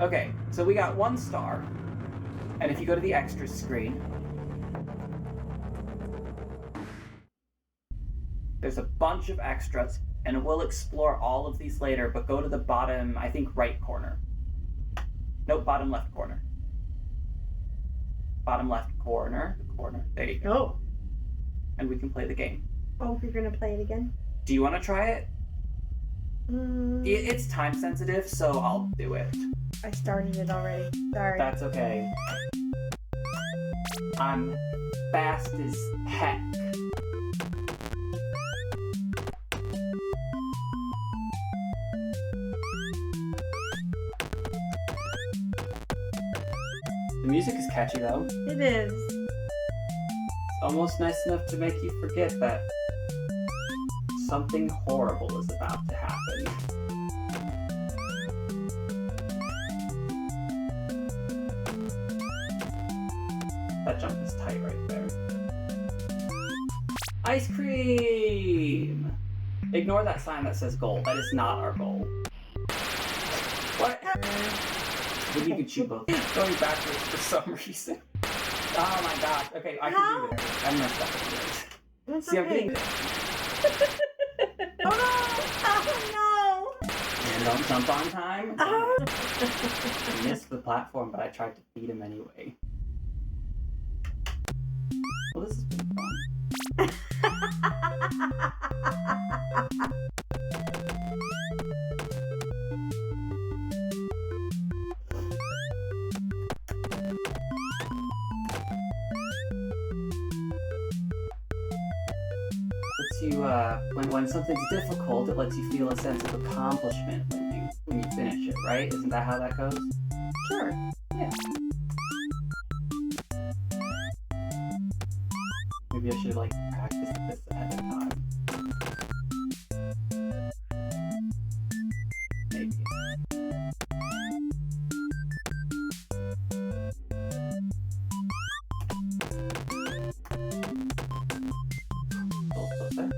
Okay, so we got 1 star. And if you go to the extras screen, there's a bunch of extras, and we'll explore all of these later, but go to the bottom, I think, right corner. Nope, bottom left corner. Bottom left corner. There you go. Oh. And we can play the game. Oh, you're gonna play it again? Do you want to try it? It's time sensitive, so I'll do it. I started it already. Sorry. That's okay. I'm fast as heck. The music is catchy though. It is. It's almost nice enough to make you forget that something horrible is about to happen. That jump is tight right there. Ice cream! Ignore that sign that says goal. That is not our goal. What? Maybe you can shoot both. Going backwards for some reason. Oh my gosh. Okay, I can do this. I messed up with this. That's See, I'm okay. getting this. Oh no! And don't jump on time. Oh I missed the platform, but I tried to beat him anyway. Well, this has been fun. Lets you, when something's difficult, it lets you feel a sense of accomplishment when you finish it, right? Isn't that how that goes? Sure. Yeah. Maybe I should, like, practice this ahead of time. Maybe. Also there.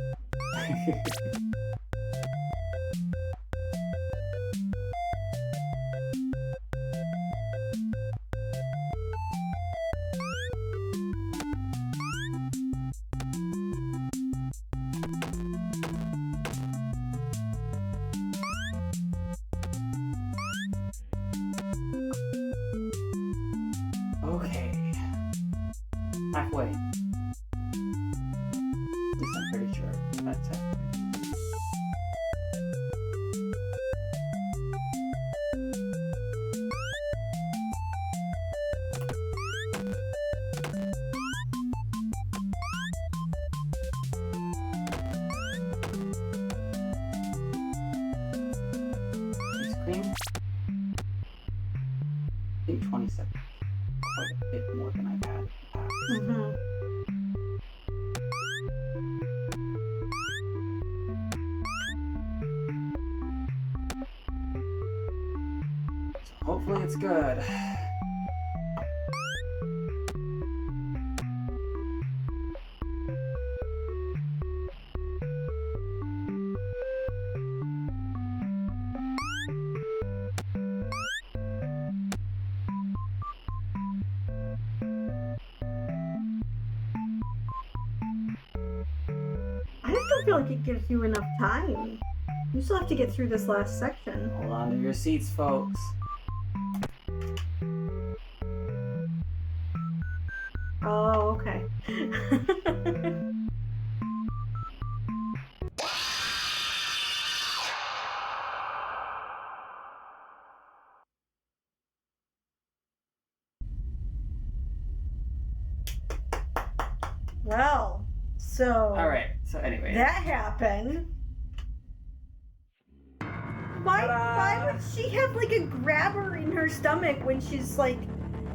Okay. Halfway. At least I'm pretty sure that's halfway. Ice cream? I think 20 seconds. Quite a bit more than I've had in the past. Mm-hmm. So hopefully it's good. I just don't feel like it gives you enough time. You still have to get through this last section. Hold on to your seats, folks. Oh, okay. Well, so Alright, so anyway. that happened. Why Ta-da! would she have like a grabber in her stomach when she's like,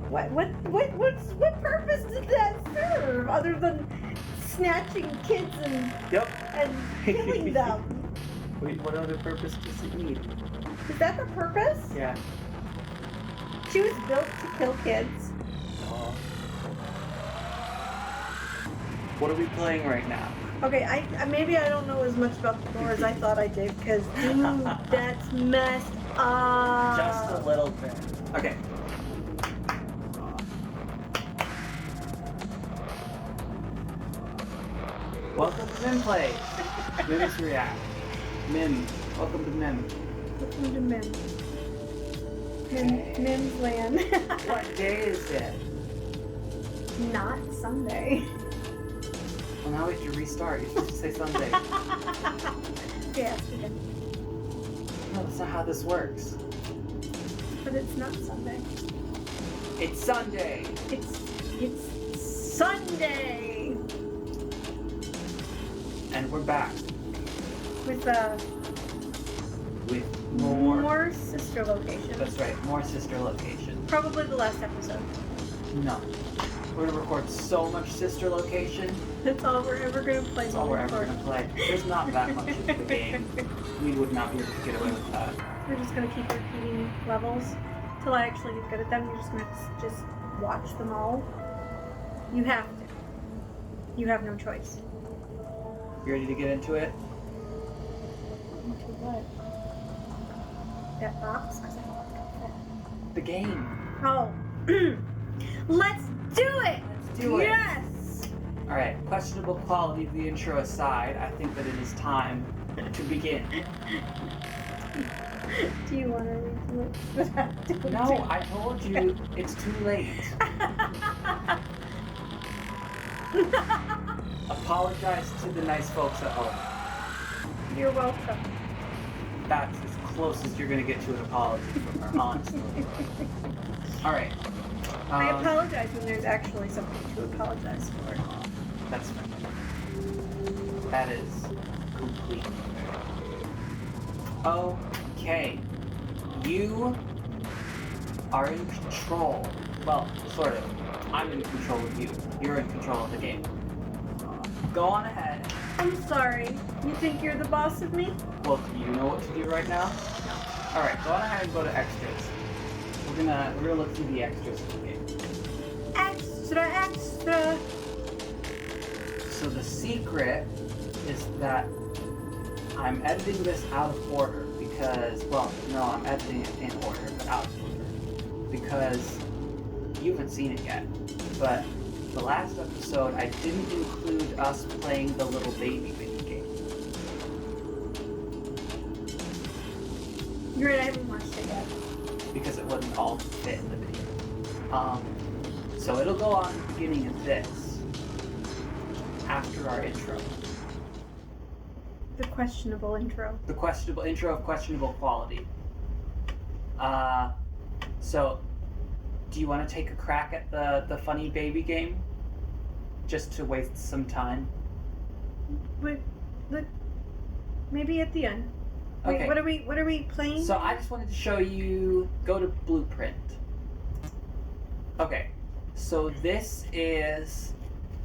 what purpose did that serve other than snatching kids and Yep. killing them? Wait, what other purpose does it need? Is that the purpose? Yeah. She was built to kill kids. What are we playing right now? Okay, I maybe I don't know as much about the lore as I thought I did, because that's messed Just a little bit. Okay. Welcome to Mim Play. Mimics React. Mim. Welcome to Mim. Welcome to Mim. Mim's land. What day is it? Not Sunday. Well, now we have to restart. You're supposed to say Sunday. Yeah, again. No, that's not how this works. But it's not Sunday. It's Sunday. It's Sunday. And we're back With more Sister Location. That's right, more Sister Location. Probably the last episode. No. We're gonna record so much Sister Location. That's all we're ever gonna play. That's all we're ever gonna play. There's not that much of the game. We would not be able to get away with that. We're just gonna keep repeating levels till I actually get good at them. You're just gonna have to just watch them all. You have to. You have no choice. You ready to get into it? Into what? That box? The game. Oh. Let's do it! Let's do it. Yes! Alright, questionable quality of the intro aside, I think that it is time to begin. Do you want to read it? No, I told you it's too late. Apologize to the nice folks at home. You're welcome. That's as close as you're gonna get to an apology from her, honestly. Alright. I apologize when there's actually something to apologize for. That's fine. That is complete. Okay. You are in control. Well, sort of. I'm in control of you. You're in control of the game. Go on ahead. I'm sorry. You think you're the boss of me? Well, do you know what to do right now? No. Alright, go on ahead and go to extras. We're gonna look through the extras of the game. Extra. So the secret is that I'm editing this out of order because, well, no, I'm editing it in order, but out of order. Because you haven't seen it yet. But the last episode, I didn't include us playing the little baby mini game. You're right, I haven't watched it yet. Because it wouldn't all fit in the video. So it'll go on the beginning of this, after our intro. The questionable intro. The questionable intro of questionable quality. So, do you want to take a crack at the funny baby game? Just to waste some time? But maybe at the end. Wait, Okay. what are we playing? So I just wanted to show you, go to Blueprint. Okay, so this is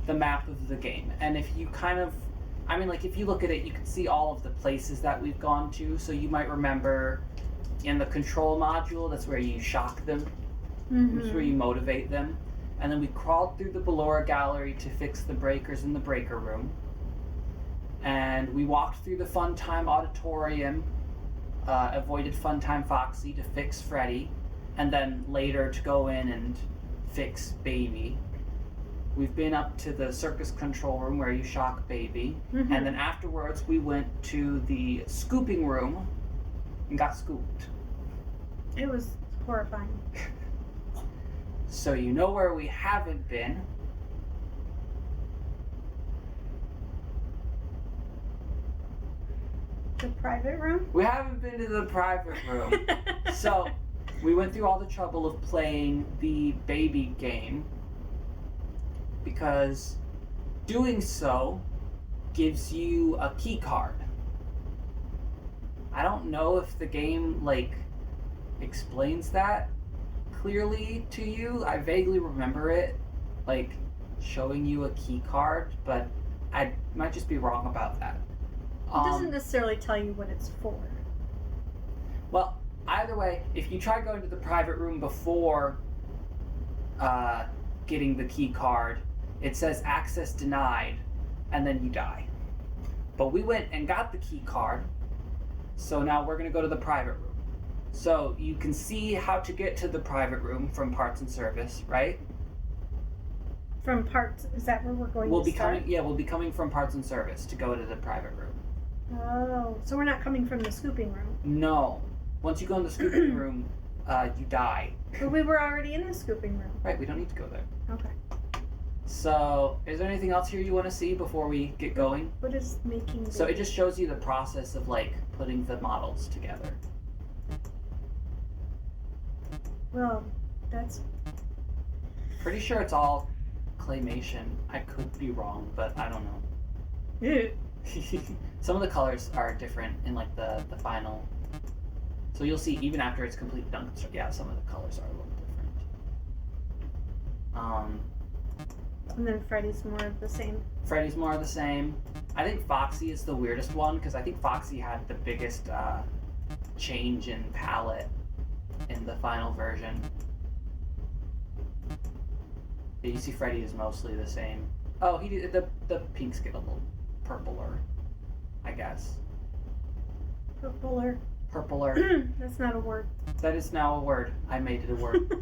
the map of the game. And if you if you look at it, you can see all of the places that we've gone to. So you might remember in the control module, that's where you shock them. Mm-hmm. That's where you motivate them. And then we crawled through the Ballora Gallery to fix the breakers in the breaker room. And we walked through the Funtime Auditorium, avoided Funtime Foxy to fix Freddy, and then later to go in and fix Baby. We've been up to the circus control room where you shock Baby, Mm-hmm. and then afterwards we went to the scooping room and got scooped. It was horrifying. So you know where we haven't been. The private room? We haven't been to the private room. So we went through all the trouble of playing the baby game because doing so gives you a key card. I don't know if the game explains that clearly to you. I vaguely remember it showing you a key card, but I might just be wrong about that. It doesn't necessarily tell you what it's for. Well, either way, if you try going to the private room before getting the key card, it says access denied, and then you die. But we went and got the key card, so now we're going to go to the private room. So you can see how to get to the private room from parts and service, right? From parts, is that where we're going to start? We'll be coming from parts and service to go to the private room. Oh, so we're not coming from the scooping room. No. Once you go in the scooping room, you die. But we were already in the scooping room. Right, we don't need to go there. Okay. So, is there anything else here you want to see before we get going? What is making So it just shows you the process of, like, putting the models together. Well, that's... Pretty sure it's all claymation. I could be wrong, but I don't know. Some of the colors are different in, like, the final. So you'll see, even after it's completely done, yeah, some of the colors are a little different. And then Freddy's more of the same. Freddy's more of the same. I think Foxy is the weirdest one, because I think Foxy had the biggest change in palette in the final version. Yeah, you see Freddy is mostly the same. Oh, the pinks get a little purpler, I guess. Purpler. That's not a word. That is now a word. I made it a word.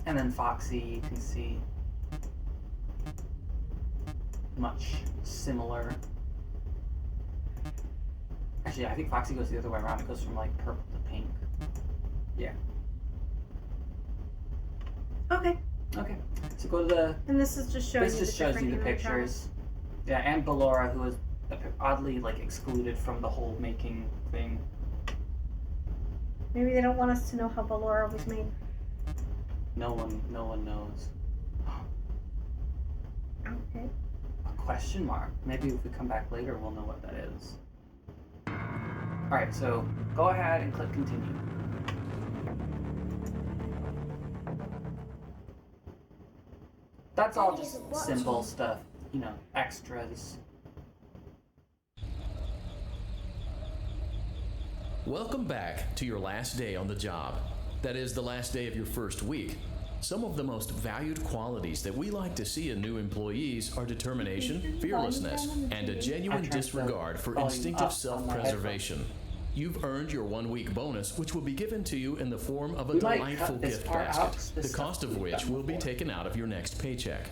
And then Foxy, you can see much similar. Actually, I think Foxy goes the other way around. It goes from like purple to pink. Yeah. Okay. Okay. So go to the. And this is just showing. This just shows you the pictures. Yeah, and Ballora, who was oddly like excluded from the whole making thing. Maybe they don't want us to know how Ballora was made. No one knows. Okay. A question mark. Maybe if we come back later, we'll know what that is. Alright, so go ahead and click continue. That's all just simple stuff, you know, extras. Welcome back to your last day on the job. That is the last day of your first week. Some of the most valued qualities that we like to see in new employees are determination, fearlessness, and a genuine disregard for instinctive self-preservation. You've earned your 1-week bonus, which will be given to you in the form of a delightful gift basket, the cost of which will be taken out of your next paycheck.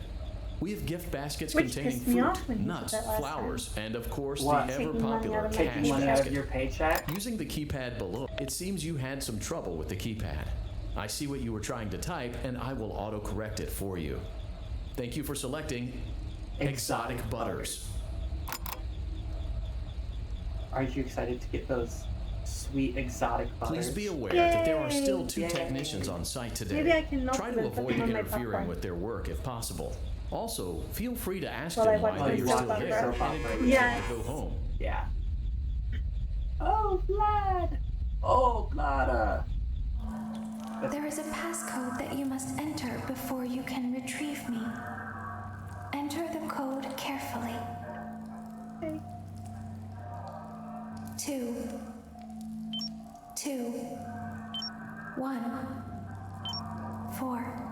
We have gift baskets containing fruit, nuts, flowers, and of course the ever-popular cash basket. Your paycheck? Using the keypad below, it seems you had some trouble with the keypad. I see what you were trying to type, and I will auto-correct it for you. Thank you for selecting Exotic Butters. Aren't you excited to get those sweet exotic butters? Please be aware that there are still 2 technicians on site today. Maybe I can try to avoid interfering with their work if possible. Also, feel free to ask them why they're still there and yes. go home. Yeah. Oh, Vlad! Oh, Vlada! There is a passcode that you must enter before you can retrieve me. Enter the code carefully. Okay. 2, 2, 1, 4.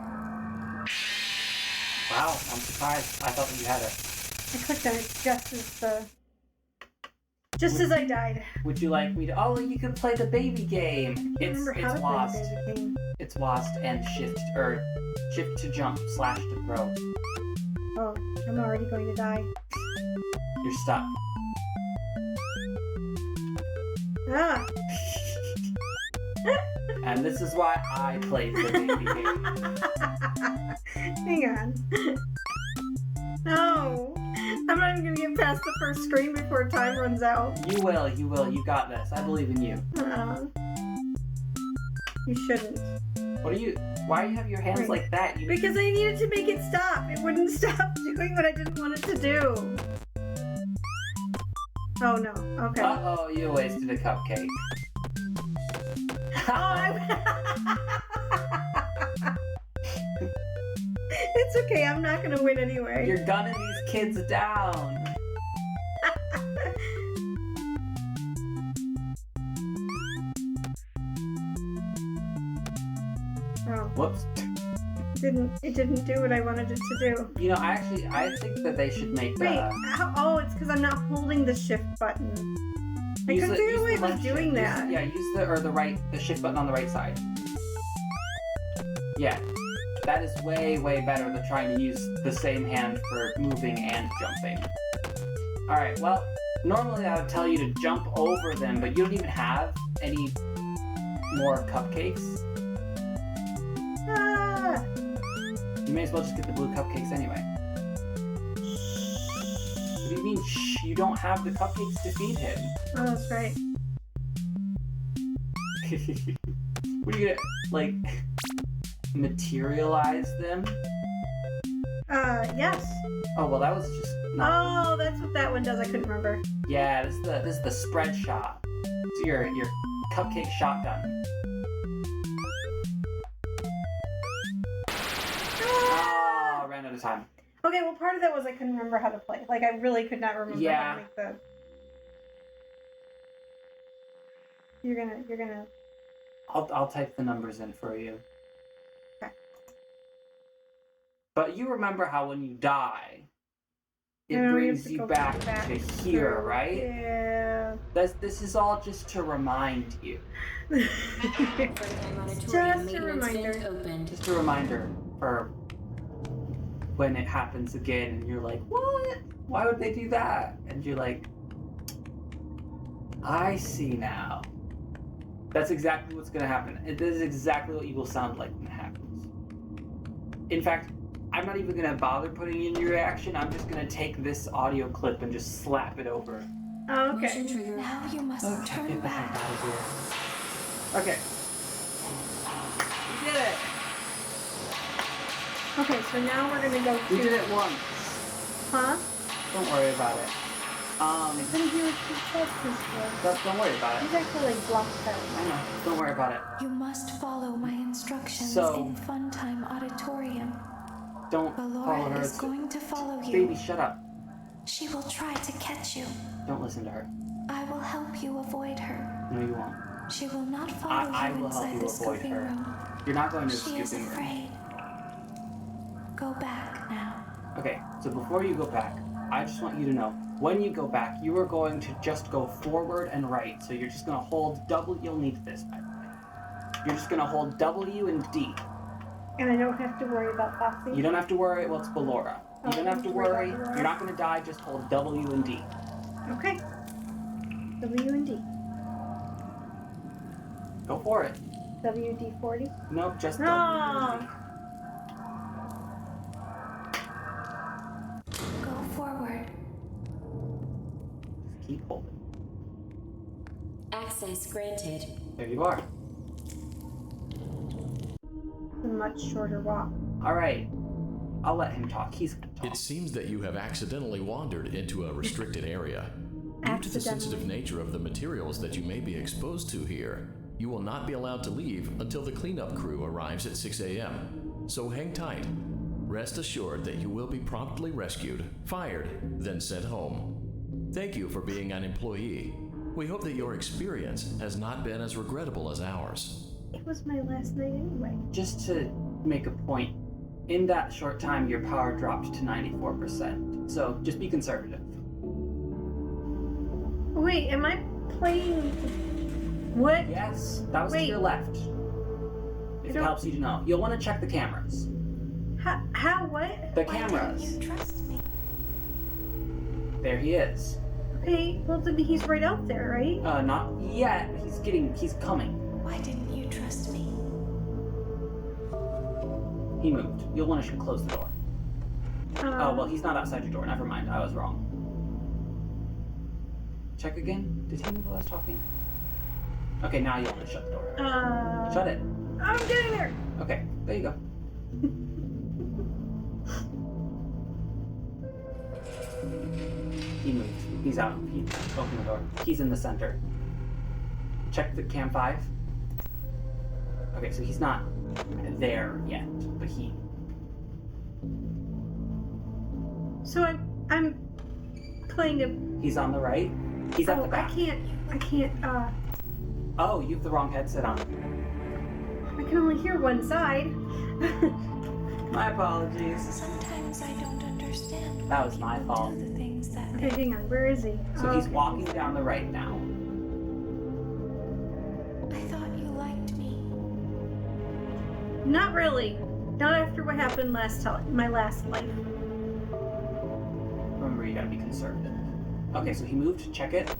Wow, I'm surprised. I thought that you had it. I clicked on it just as I died. Would you like me to? Oh, you can play the baby game. It's lost. It's lost and shift to jump / to throw. Oh, I'm already going to die. You're stuck. Ah. And this is why I played the baby game. Hang on. No. I'm not even going to get past the first screen before time runs out. You will. You got this. I believe in you. You shouldn't. Why do you have your hands like that? Because I needed to make it stop. It wouldn't stop doing what I didn't want it to do. Oh no. Okay. Uh-oh, you wasted a cupcake. It's okay, I'm not gonna win anyway. You're gunning these kids down. Oh. Whoops. It didn't do what I wanted it to do. You know, I think that they should make Wait, it's because I'm not holding the shift button. I couldn't figure out why the it was left doing shift. that. Use the shift button on the right side. Yeah. That is way, way better than trying to use the same hand for moving and jumping. Alright, well, normally I would tell you to jump over them, but you don't even have any more cupcakes. Ah! You may as well just get the blue cupcakes anyway. What do you mean, shh? You don't have the cupcakes to feed him. Oh, that's right. What are you gonna, like, materialize them? Yes. Oh, well, that was just not... Oh, that's what that one does. I couldn't remember. Yeah, this is the spread shot. So your cupcake shotgun. Oh, ran out of time. Okay, well, part of that was I couldn't remember how to play. Like, I really could not remember how to make the... You're gonna... I'll type the numbers in for you. Okay. But you remember how when you die, it No, you have brings to you go back back to through. here, right? Yeah. This is all just to remind you. Just a reminder. Opened. Just a reminder for when it happens again and you're like, what? Why would they do that? And you're like, I see now. That's exactly what's gonna happen. This is exactly what you will sound like when it happens. In fact, I'm not even gonna bother putting in your reaction. I'm just gonna take this audio clip and just slap it over. Oh, Motion okay. trigger. Now you must turn Get the heck back. out of here. Okay. We did it. Okay, so now we're gonna go We did to... it once. Huh? Don't worry about it. I couldn't hear what she said before. Don't worry about it. He's actually blocked that. I know. Don't worry about it. You must follow my instructions So- in Funtime Auditorium. Don't follow Ballora her. is going to follow you. Baby, shut up. She will try to catch you. Don't listen to her. I will help you avoid her. No, you won't. She will not follow I you will help inside you the avoid scooping her. room. You're not going to the She is scooping room. afraid. Go back now. Okay, so before you go back, I just want you to know, when you go back, you are going to just go forward and right. So you're just going to hold W. You'll need this, by the way. You're just going to hold W and D. And I don't have to worry about Foxy. You don't have to worry. Well, it's Ballora. You don't have to worry. Ballora. You're not going to die. Just hold W and D. Okay. W and D. Go for it. WD-40. Nope, just No. W and D. Go forward. Keep holding. Access granted. There you are. A much shorter walk. All right. I'll let him talk. He's going to talk. It seems that you have accidentally wandered into a restricted area. Due to the sensitive nature of the materials that you may be exposed to here, you will not be allowed to leave until the cleanup crew arrives at 6 a.m. So hang tight. Rest assured that you will be promptly rescued, fired, then sent home. Thank you for being an employee. We hope that your experience has not been as regrettable as ours. It was my last night anyway. Just to make a point, in that short time, your power dropped to 94%. So just be conservative. Wait, am I playing... What? Yes, that was to Wait. your left. If it don't- helps you to know. You'll want to check the cameras. How what? The Why cameras. didn't you trust me? There he is. Okay, well then he's right out there, right? Not yet. He's coming. Why didn't you trust me? He moved. You'll want to close the door. Oh, well, he's not outside your door. Never mind. I was wrong. Check again. Did he move while I was talking? Okay, now you'll want to shut the door. Shut it. I'm getting there. Okay, there you go. He moved. He's out. He opened the door. He's in the center. Check the cam 5. Okay, so he's not there yet, but he... So I'm playing a... He's on the right. He's at the I back. can't, Oh, you have the wrong headset on. I can only hear one side. My apologies. Sometimes I don't understand. That why was my people fault. Do the things that Okay, hang on, where is he? So he's walking down the right now. I thought you liked me. Not really. Not after what happened my last life. Remember, you gotta be conservative. Okay, so he moved. Check it.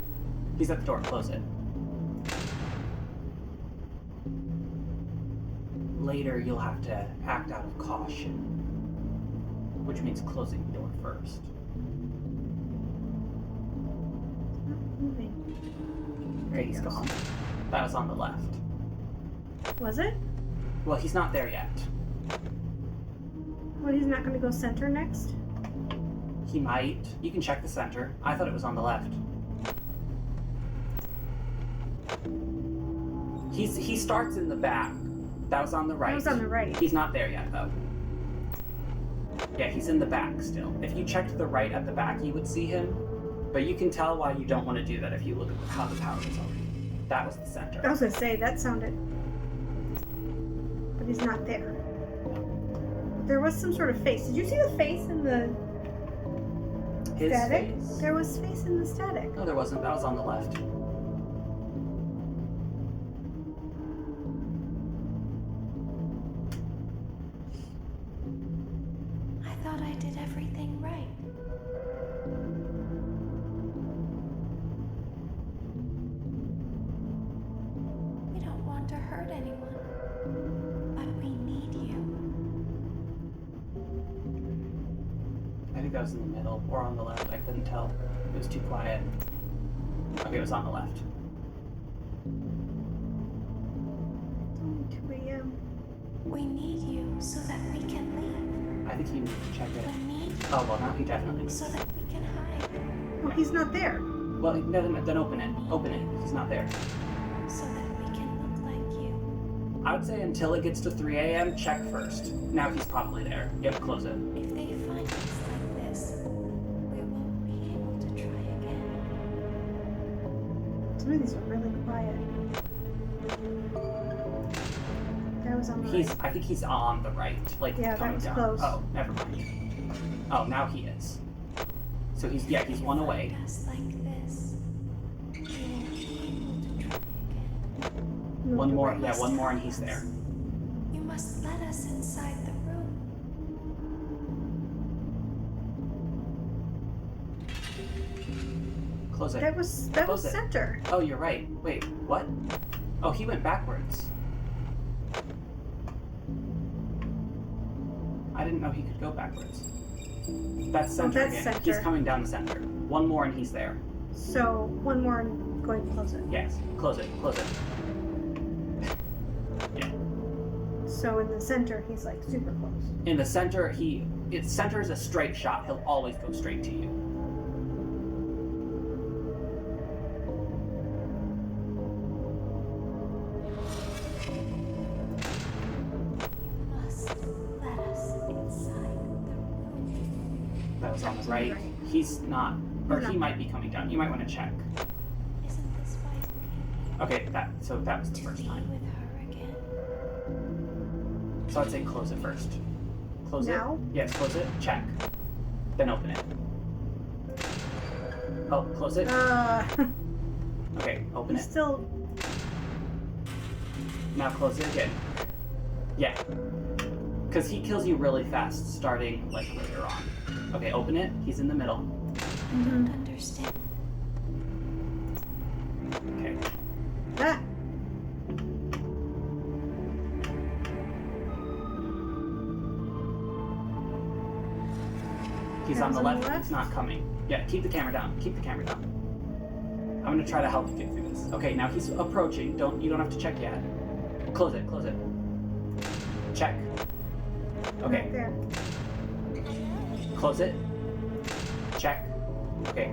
He's at the door. Close it. Later, you'll have to act out of caution, which means closing the door first. Moving. Okay, he's gone. That was on the left. Was it? Well, he's not there yet. Well, he's not going to go center next? He might. You can check the center. I thought it was on the left. He starts in the back. That was on the right. That was on the right. He's not there yet, though. Yeah, he's in the back still. If you checked the right at the back, you would see him. But you can tell why you don't want to do that if you look at how the power is already. That was the center. I was going to say, that sounded... But he's not there. There was some sort of face. Did you see the face in the His static? face? There was face in the static. No, there wasn't. That was on the left. I thought I did everything right. We don't want to hurt anyone, but we need you. I think that was in the middle or on the left. I couldn't tell. It was too quiet. Okay, it was on the left. It's only 2 a.m. We need you so that we can leave. I think he needs to check it. We need Oh, well, now he definitely you needs so to. that we can hide. Oh, he's not there. Well, then open it. Open it. He's not there. So that we can look like you. I would say until it gets to 3 a.m., check first. Now he's probably there. Yep, close it. If they find us like this, we won't be able to try again. Some of these are really quiet. That was on the right. I think he's on the right. Like, Yeah, that coming was down. close. Oh, never mind. Oh, now he is. So he's one away. Find us like this, we won't be able to try again. Move One to more, right. yeah, one more and he's there. You must let us inside the room. Close it. That was Close it. center. Oh, you're right. Wait, what? Oh, he went backwards. I didn't know he could go backwards. That's center that's again. center. He's coming down the center. One more and he's there. So, one more and going to close it. Yes. Close it. Close it. Yeah. So, in the center, he's like super close. In the center, center is a straight shot. He'll always go straight to you. You must let us inside the room. That was on the right. Right. He's not, or He's he not. might be coming down. You might want to check. Isn't this why you Okay, that was the came first to be time. with her again? So I'd say close it first. Close Now? it. Yes, close it. Check. Then open it. Oh, close it. Okay, open he's it. still. Now close it again. Yeah. Because he kills you really fast, starting like later on. Okay, open it. He's in the middle. I don't understand. Okay. Ah! He's That on was the on the left. left? He's not coming. Yeah, keep the camera down. Keep the camera down. I'm gonna try to help you get through this. Okay, now he's approaching. You don't have to check yet. Close it. Close it. Check. Okay. Right there. Close it. Check. Okay.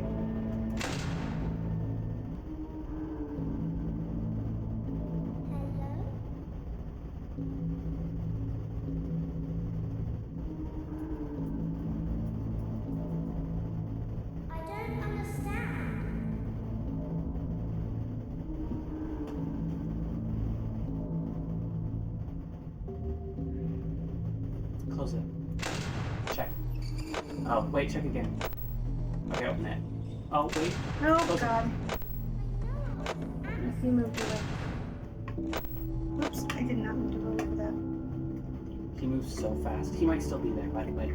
I don't understand. Close it. Check. Oh, wait, check again. Okay, open it. Oh, wait. Oh, Close it. God. If you move to the. moves so fast. He might still be there, by the way.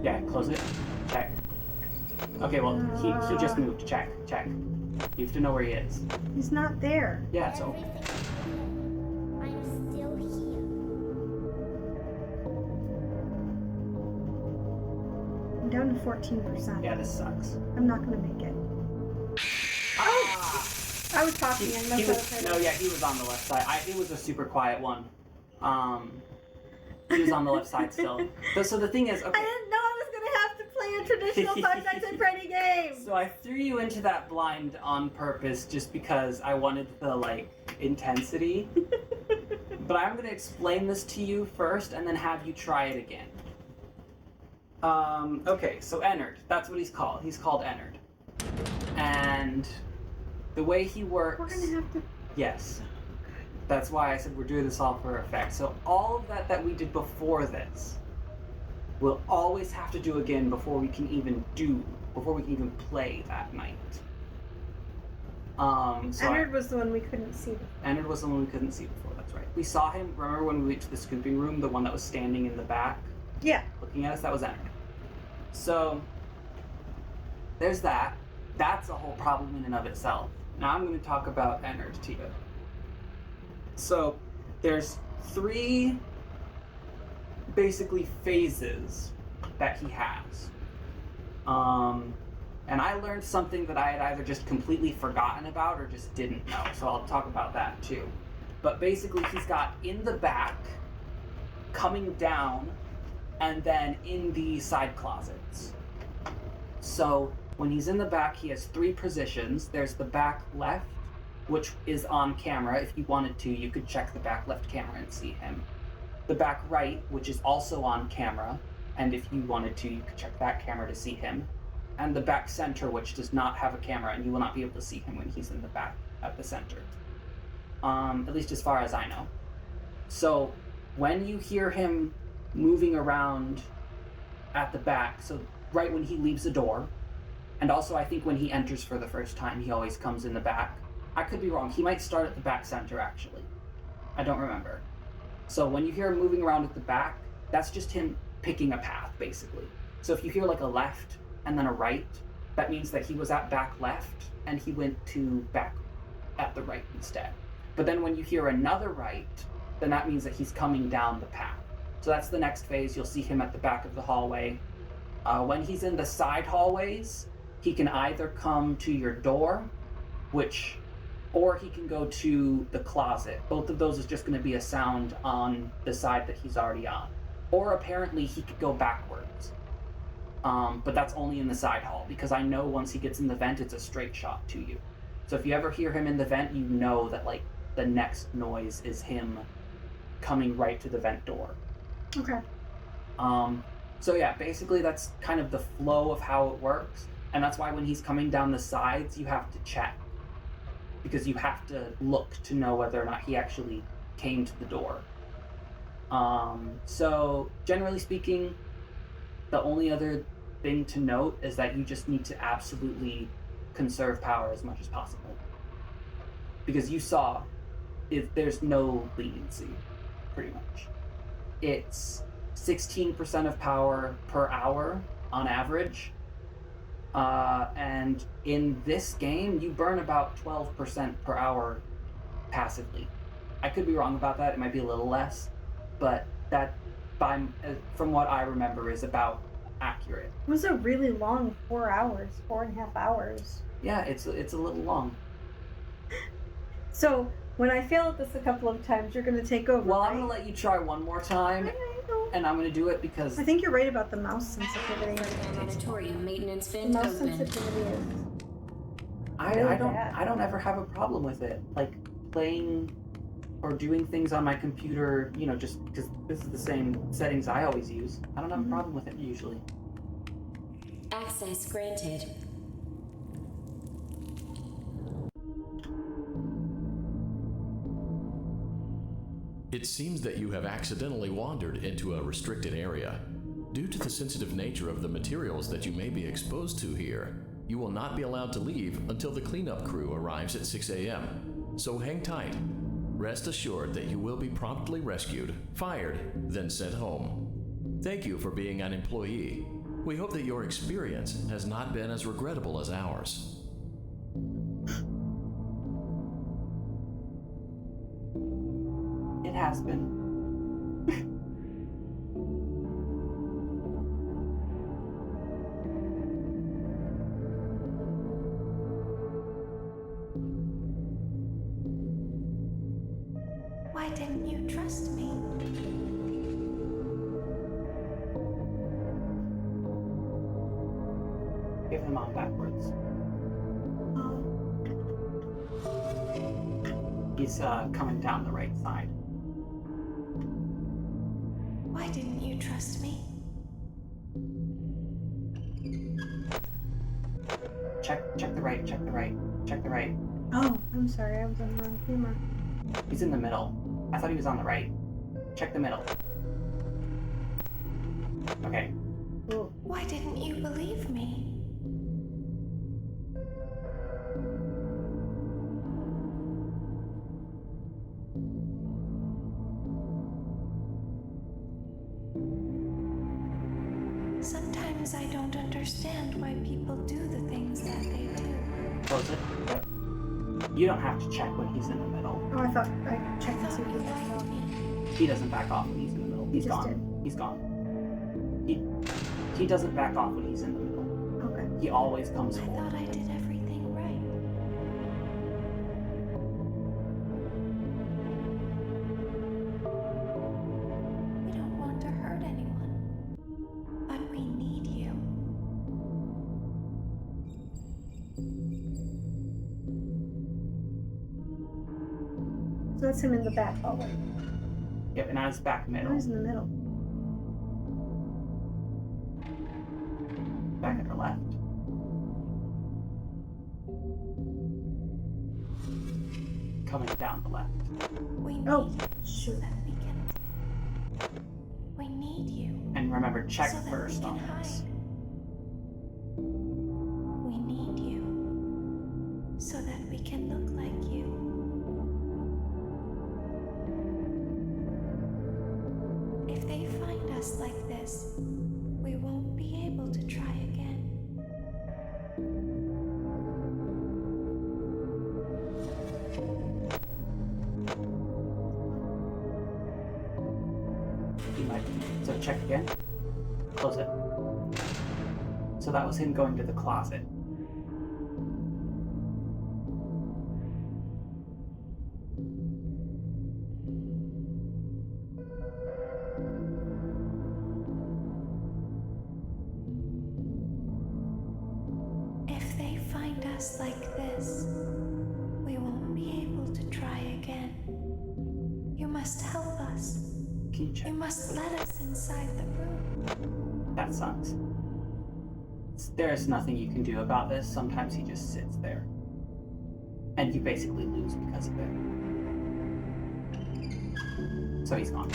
Yeah, close it. Check. Okay, well, he just moved. Check. You have to know where he is. He's not there. Yeah, so... I'm still here. I'm down to 14%. Yeah, this sucks. I'm not gonna make it. Oh! I was talking and that's what I was No, yeah, he was on the left side. It was a super quiet one. He was on the left side still. So the thing is, okay. I didn't know I was gonna have to play a traditional Five Nights at Freddy game. So I threw you into that blind on purpose just because I wanted the, like, intensity. But I'm going to explain this to you first and then have you try it again. Okay, so Ennard. That's what he's called. He's called Ennard. And the way he works... We're gonna have to... Yes. That's why I said we're doing this all for effect. So all of that we did before this, we'll always have to do again before we can even play that night. Ennard was the one we couldn't see. Ennard was the one we couldn't see before, that's right. We saw him, remember when we went to the scooping room, the one that was standing in the back? Yeah. Looking at us, that was Ennard. So, there's that. That's a whole problem in and of itself. Now I'm going to talk about Ennard to you. So, there's 3 basically phases that he has. And I learned something that I had either just completely forgotten about or just didn't know, so I'll talk about that too. But basically he's got in the back, coming down, and then in the side closets. So when he's in the back, he has 3 positions. There's the back left, which is on camera. If you wanted to, you could check the back left camera and see him. The back right, which is also on camera, and if you wanted to, you could check that camera to see him. And the back center, which does not have a camera, and you will not be able to see him when he's in the back at the center. At least as far as I know. So when you hear him moving around at the back, so right when he leaves the door, and also I think when he enters for the first time, he always comes in the back. I could be wrong. He might start at the back center, actually. I don't remember. So when you hear him moving around at the back, that's just him picking a path, basically. So if you hear like a left and then a right, that means that he was at back left and he went to back at the right instead. But then when you hear another right, then that means that he's coming down the path. So that's the next phase. You'll see him at the back of the hallway. When he's in the side hallways, he can either come to your door, or he can go to the closet. Both of those is just going to be a sound on the side that he's already on. Or apparently he could go backwards. But that's only in the side hall, because I know once he gets in the vent, it's a straight shot to you. So if you ever hear him in the vent, you know that, like, the next noise is him coming right to the vent door. Okay. So yeah, basically that's kind of the flow of how it works. And that's why when he's coming down the sides, you have to check. Because you have to look to know whether or not he actually came to the door. So generally speaking, the only other thing to note is that you just need to absolutely conserve power as much as possible. Because you saw, there's no leniency, pretty much. It's 16% of power per hour on average. And in this game, you burn about 12% per hour passively. I could be wrong about that, it might be a little less, but that, from what I remember, is about accurate. It was a really long 4 hours, 4.5 hours. Yeah, it's a little long. So, when I fail at this a couple of times, you're going to take over, Well, right? I'm going to let you try one more time, and I'm going to do it because... I think you're right about the mouse sensitivity. Auditorium maintenance The vent mouse open. sensitivity is... I don't ever have a problem with it. Like, playing or doing things on my computer, you know, just because this is the same settings I always use. I don't have a problem with it, usually. Access granted. It seems that you have accidentally wandered into a restricted area. Due to the sensitive nature of the materials that you may be exposed to here, you will not be allowed to leave until the cleanup crew arrives at 6 a.m. So hang tight. Rest assured that you will be promptly rescued, fired, then sent home. Thank you for being an employee. We hope that your experience has not been as regrettable as ours. It has been. Why didn't you trust me? Give him on backwards. He's coming down the right side. Why didn't you trust me? Check the right, check the right, check the right. Oh, I'm sorry, I was on the wrong camera. He's in the middle. I thought he was on the right. Check the middle. Okay. Ooh. Why didn't you believe me? Sometimes I don't understand why people do the things that they do. Close it. Yep. You don't have to check when he's in the middle. Oh, I thought I I checked to see thought if you he was liked on. me. He doesn't back off when he's in the middle. He's just gone. did. He's gone. He doesn't back off when he's in the middle. Okay. He always comes I forward. thought I did everything right. We don't want to hurt anyone, but we need you. So that's him in the back hallway. Yep, and now he's back Now middle. he's in the middle. Back at our left. Coming down the left. We need Oh, you so shoot. that we can. We need you. And remember, check so that first we can on hide. this. We need you so that we can look like you. If they find us like this, we won't be able to try again. He might. So check again. Close it. So that was him going to the closet. If they find us like this, we won't be able to try again. You must help us. Can you check? You must let us inside the room. That sucks. There's nothing you can do about this. Sometimes he just sits there. And you basically lose because of it. So he's gone.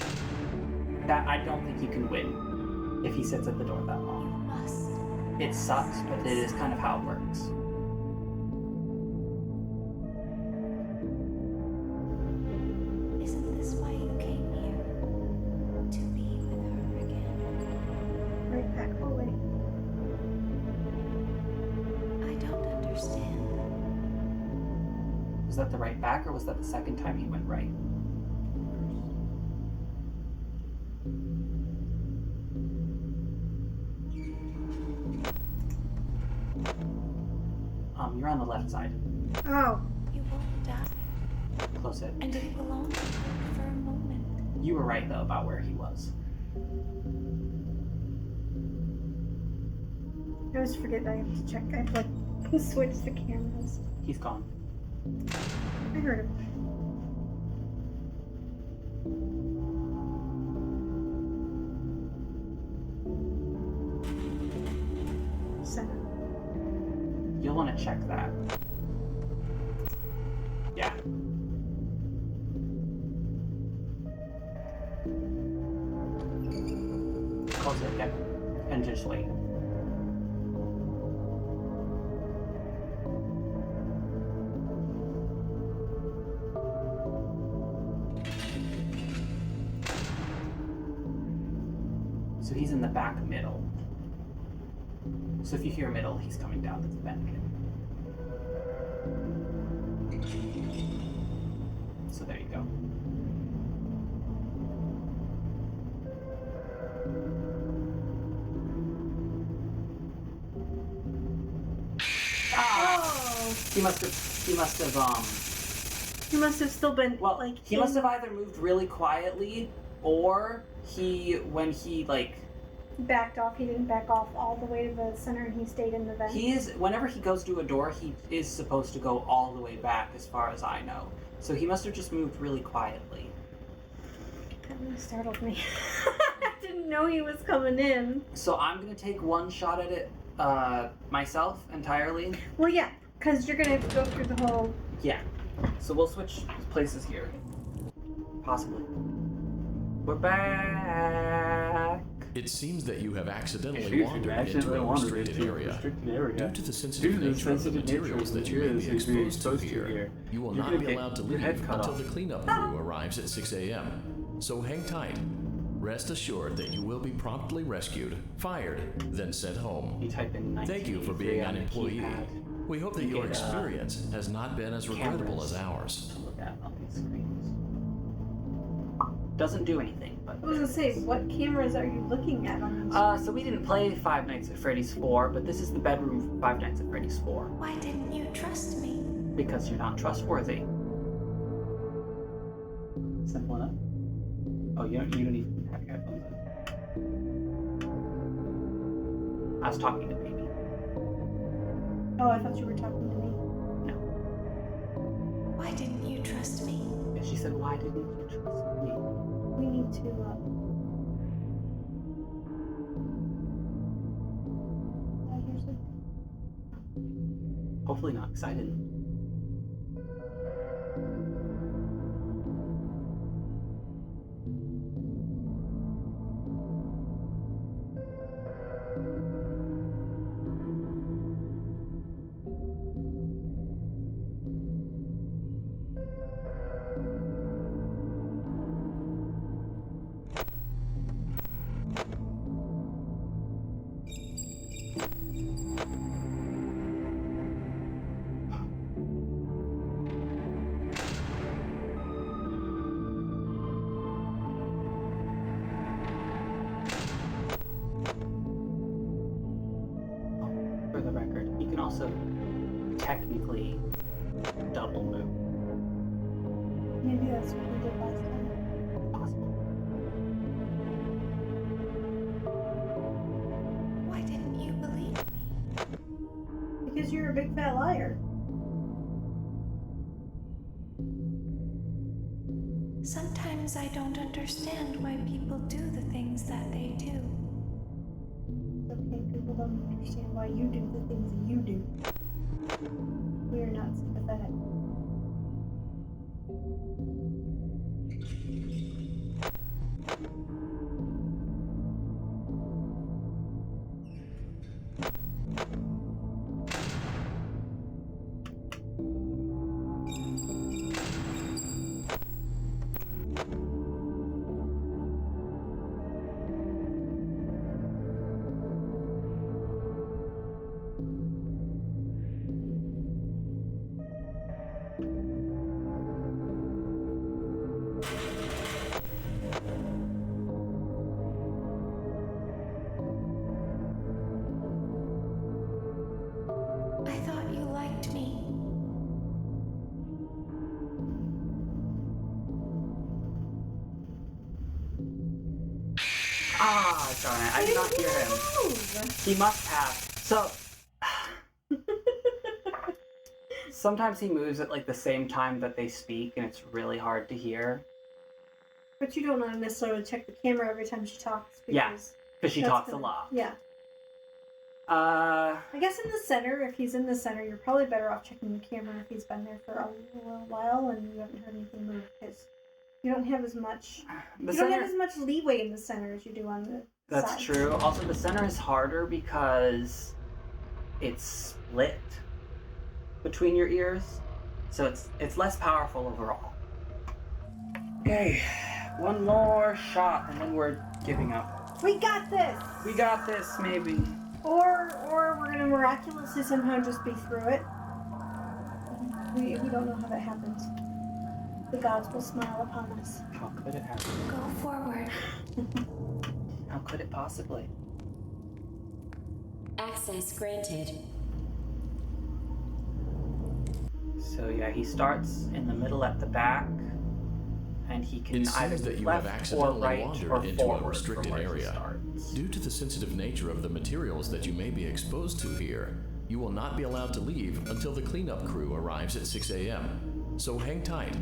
That I don't think you can win if he sits at the door that You long. must. It sucks, but it is kind of how it works. Isn't this why you came here? To be with her again? Right back hallway. I don't understand. Was that the right back, or was that the second time he went right? You're on the left side. Oh, You won't die, Close it. and it will only be for a moment. You were right, though, about where he was. I always forget I have to check. I have to like switch the cameras. He's gone. I heard him. Center. You'll want to check that. Yeah. Close it, yep. And just wait. So he's in the back middle. So if you hear middle, he's coming down to the back. So there you go. Oh. He must have He must have still been he must have either moved really quietly or when he backed off. He didn't back off all the way to the center, and he stayed in the vent. Whenever he goes to a door, he is supposed to go all the way back, as far as I know. So he must have just moved really quietly. That really startled me. I didn't know he was coming in. So I'm gonna take one shot at it myself entirely. Well, yeah, because you're gonna go through the whole. Yeah. So we'll switch places here. Possibly. We're back. It seems that you have accidentally wandered into a restricted area. Due to the sensitive nature of the materials that you may be exposed to here, you will not be allowed to leave until the cleanup crew arrives at 6 a.m. So hang tight. Rest assured that you will be promptly rescued, fired, then sent home. You type in Thank you for being an employee. We hope that your experience has not been as regrettable as ours. Look at on these screens. Doesn't do anything, but. I was gonna say, what cameras are you looking at on these? So we didn't play Five Nights at Freddy's 4, but this is the bedroom for Five Nights at Freddy's 4. Why didn't you trust me? Because you're not trustworthy. Simple enough. Oh, you don't even have your headphones in. I was talking to Baby. Oh, I thought you were talking to me. No. Why didn't you trust me? And she said, why didn't you trust me? We need to. Here's it. Hopefully not excited. For the record, you can also technically double move. Maybe that's what we did last time. Possible. Why didn't you believe me? Because you're a big fat liar. Sometimes I don't understand why people do the things that they do. Okay, people don't understand why you do the things that you do. We are not sympathetic. I thought you liked me. Ah, darn it. I did not hear him. Move. He must have. So, sometimes he moves at like the same time that they speak, and it's really hard to hear. But you don't want to necessarily check the camera every time she talks. Because Yeah, because she that's talks a gonna- lot. Yeah. I guess in the center, if he's in the center, you're probably better off checking the camera if he's been there for a little while and you haven't heard anything move, because you don't have as much. The you don't have center, as much leeway in the center as you do on the that's side. true. Also, the center is harder because it's split between your ears, so it's less powerful overall. Okay, one more shot, and then we're giving up. We got this! We got this, maybe. Or we're gonna miraculously somehow just be through it. We don't know how that happens. The gods will smile upon us. How could it happen? Go forward. How could it possibly? Access granted. So yeah, he starts in the middle at the back, and he can It either seems that go you have left or accidentally right wandered or into a forward restricted from where he area. starts. Due to the sensitive nature of the materials that you may be exposed to here, you will not be allowed to leave until the cleanup crew arrives at 6 a.m. So hang tight.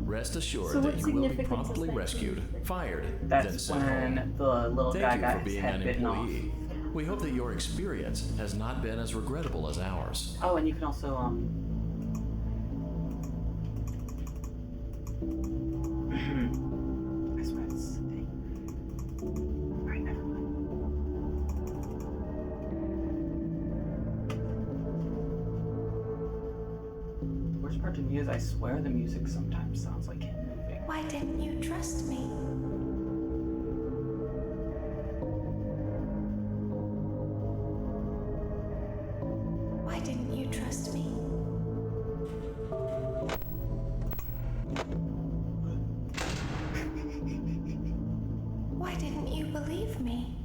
Rest assured So that what you will be significance is promptly that? rescued, fired, then That's sent home. when the little guy Thank you got for his being head an bitten off. employee. We hope that your experience has not been as regrettable as ours. Oh, and you can also I swear it's alright, never mind. The worst part to me is I swear the music sometimes sounds like him moving. Why didn't you trust me? Why didn't you trust me? Why didn't you believe me?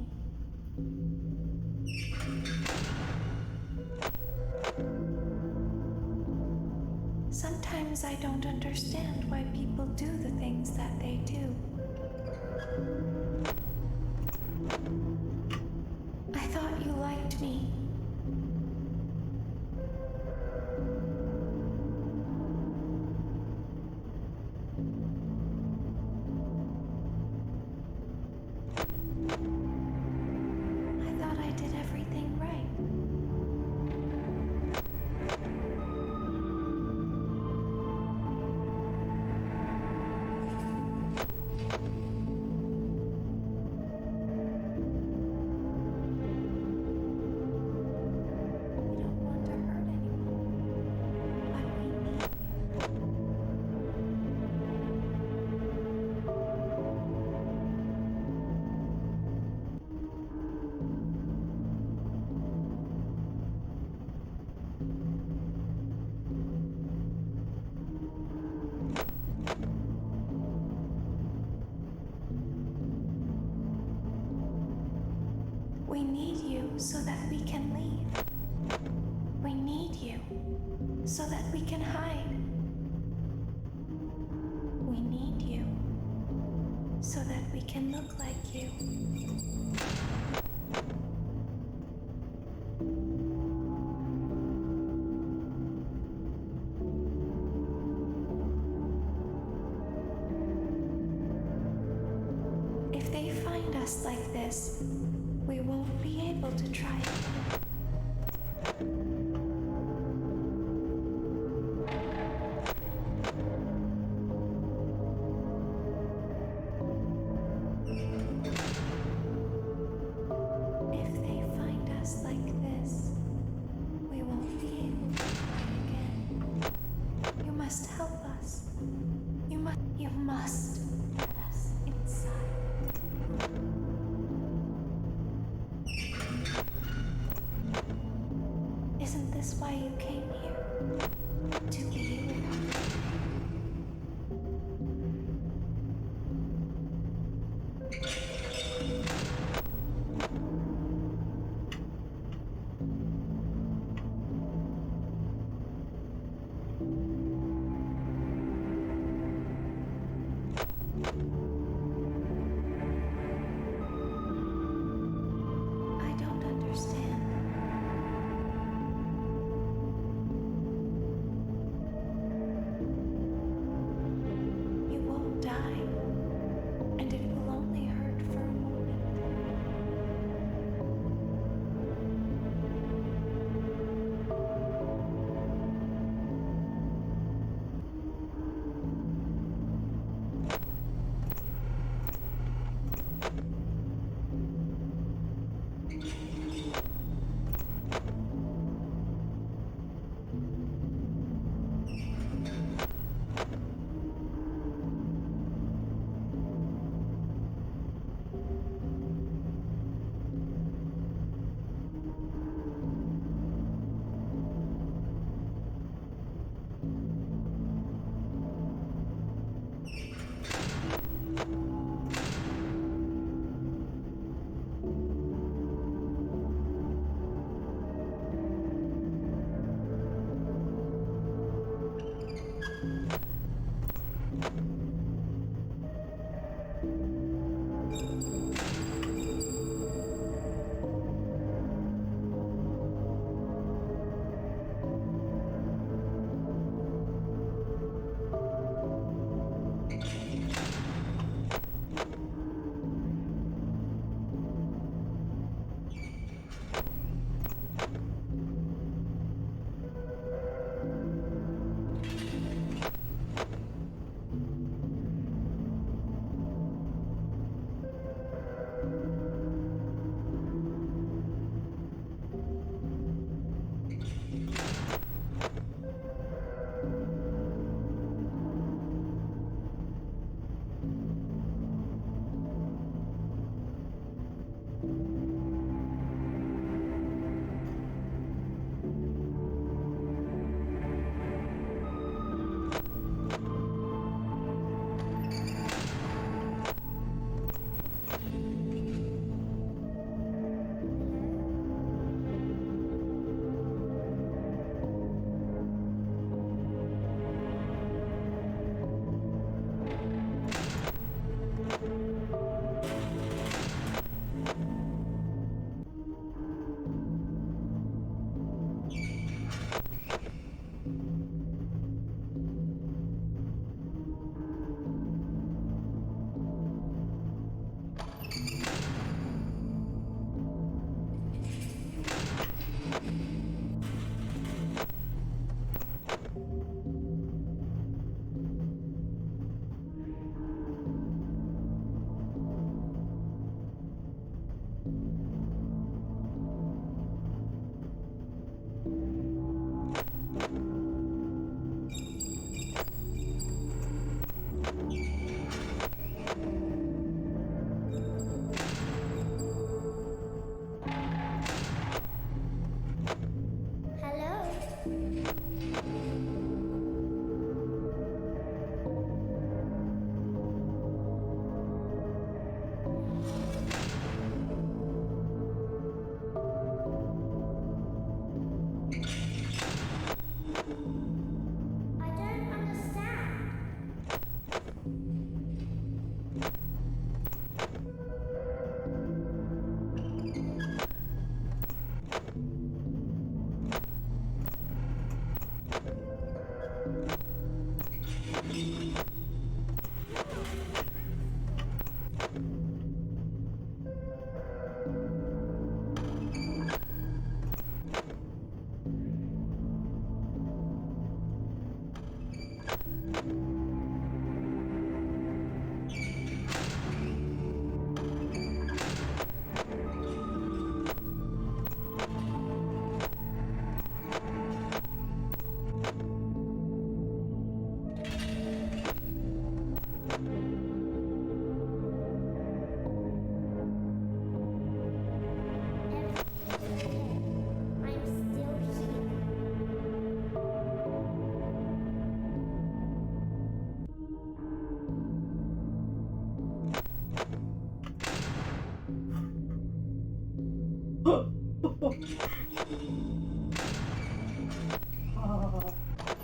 Sometimes I don't understand why people do the things that they do. I thought you liked me. I thought I did everything right. We don't want to hurt anyone, but we need. We need you so that we can leave. We need you so that we can hide. We need you so that we can look like you. If they find us like this, we won't be able to try again. If they find us like this, we won't be able to try again. You must help us. You must let us inside. Isn't this why you came here? To be healed? I don't understand. You won't die, and it will only hurt for a moment.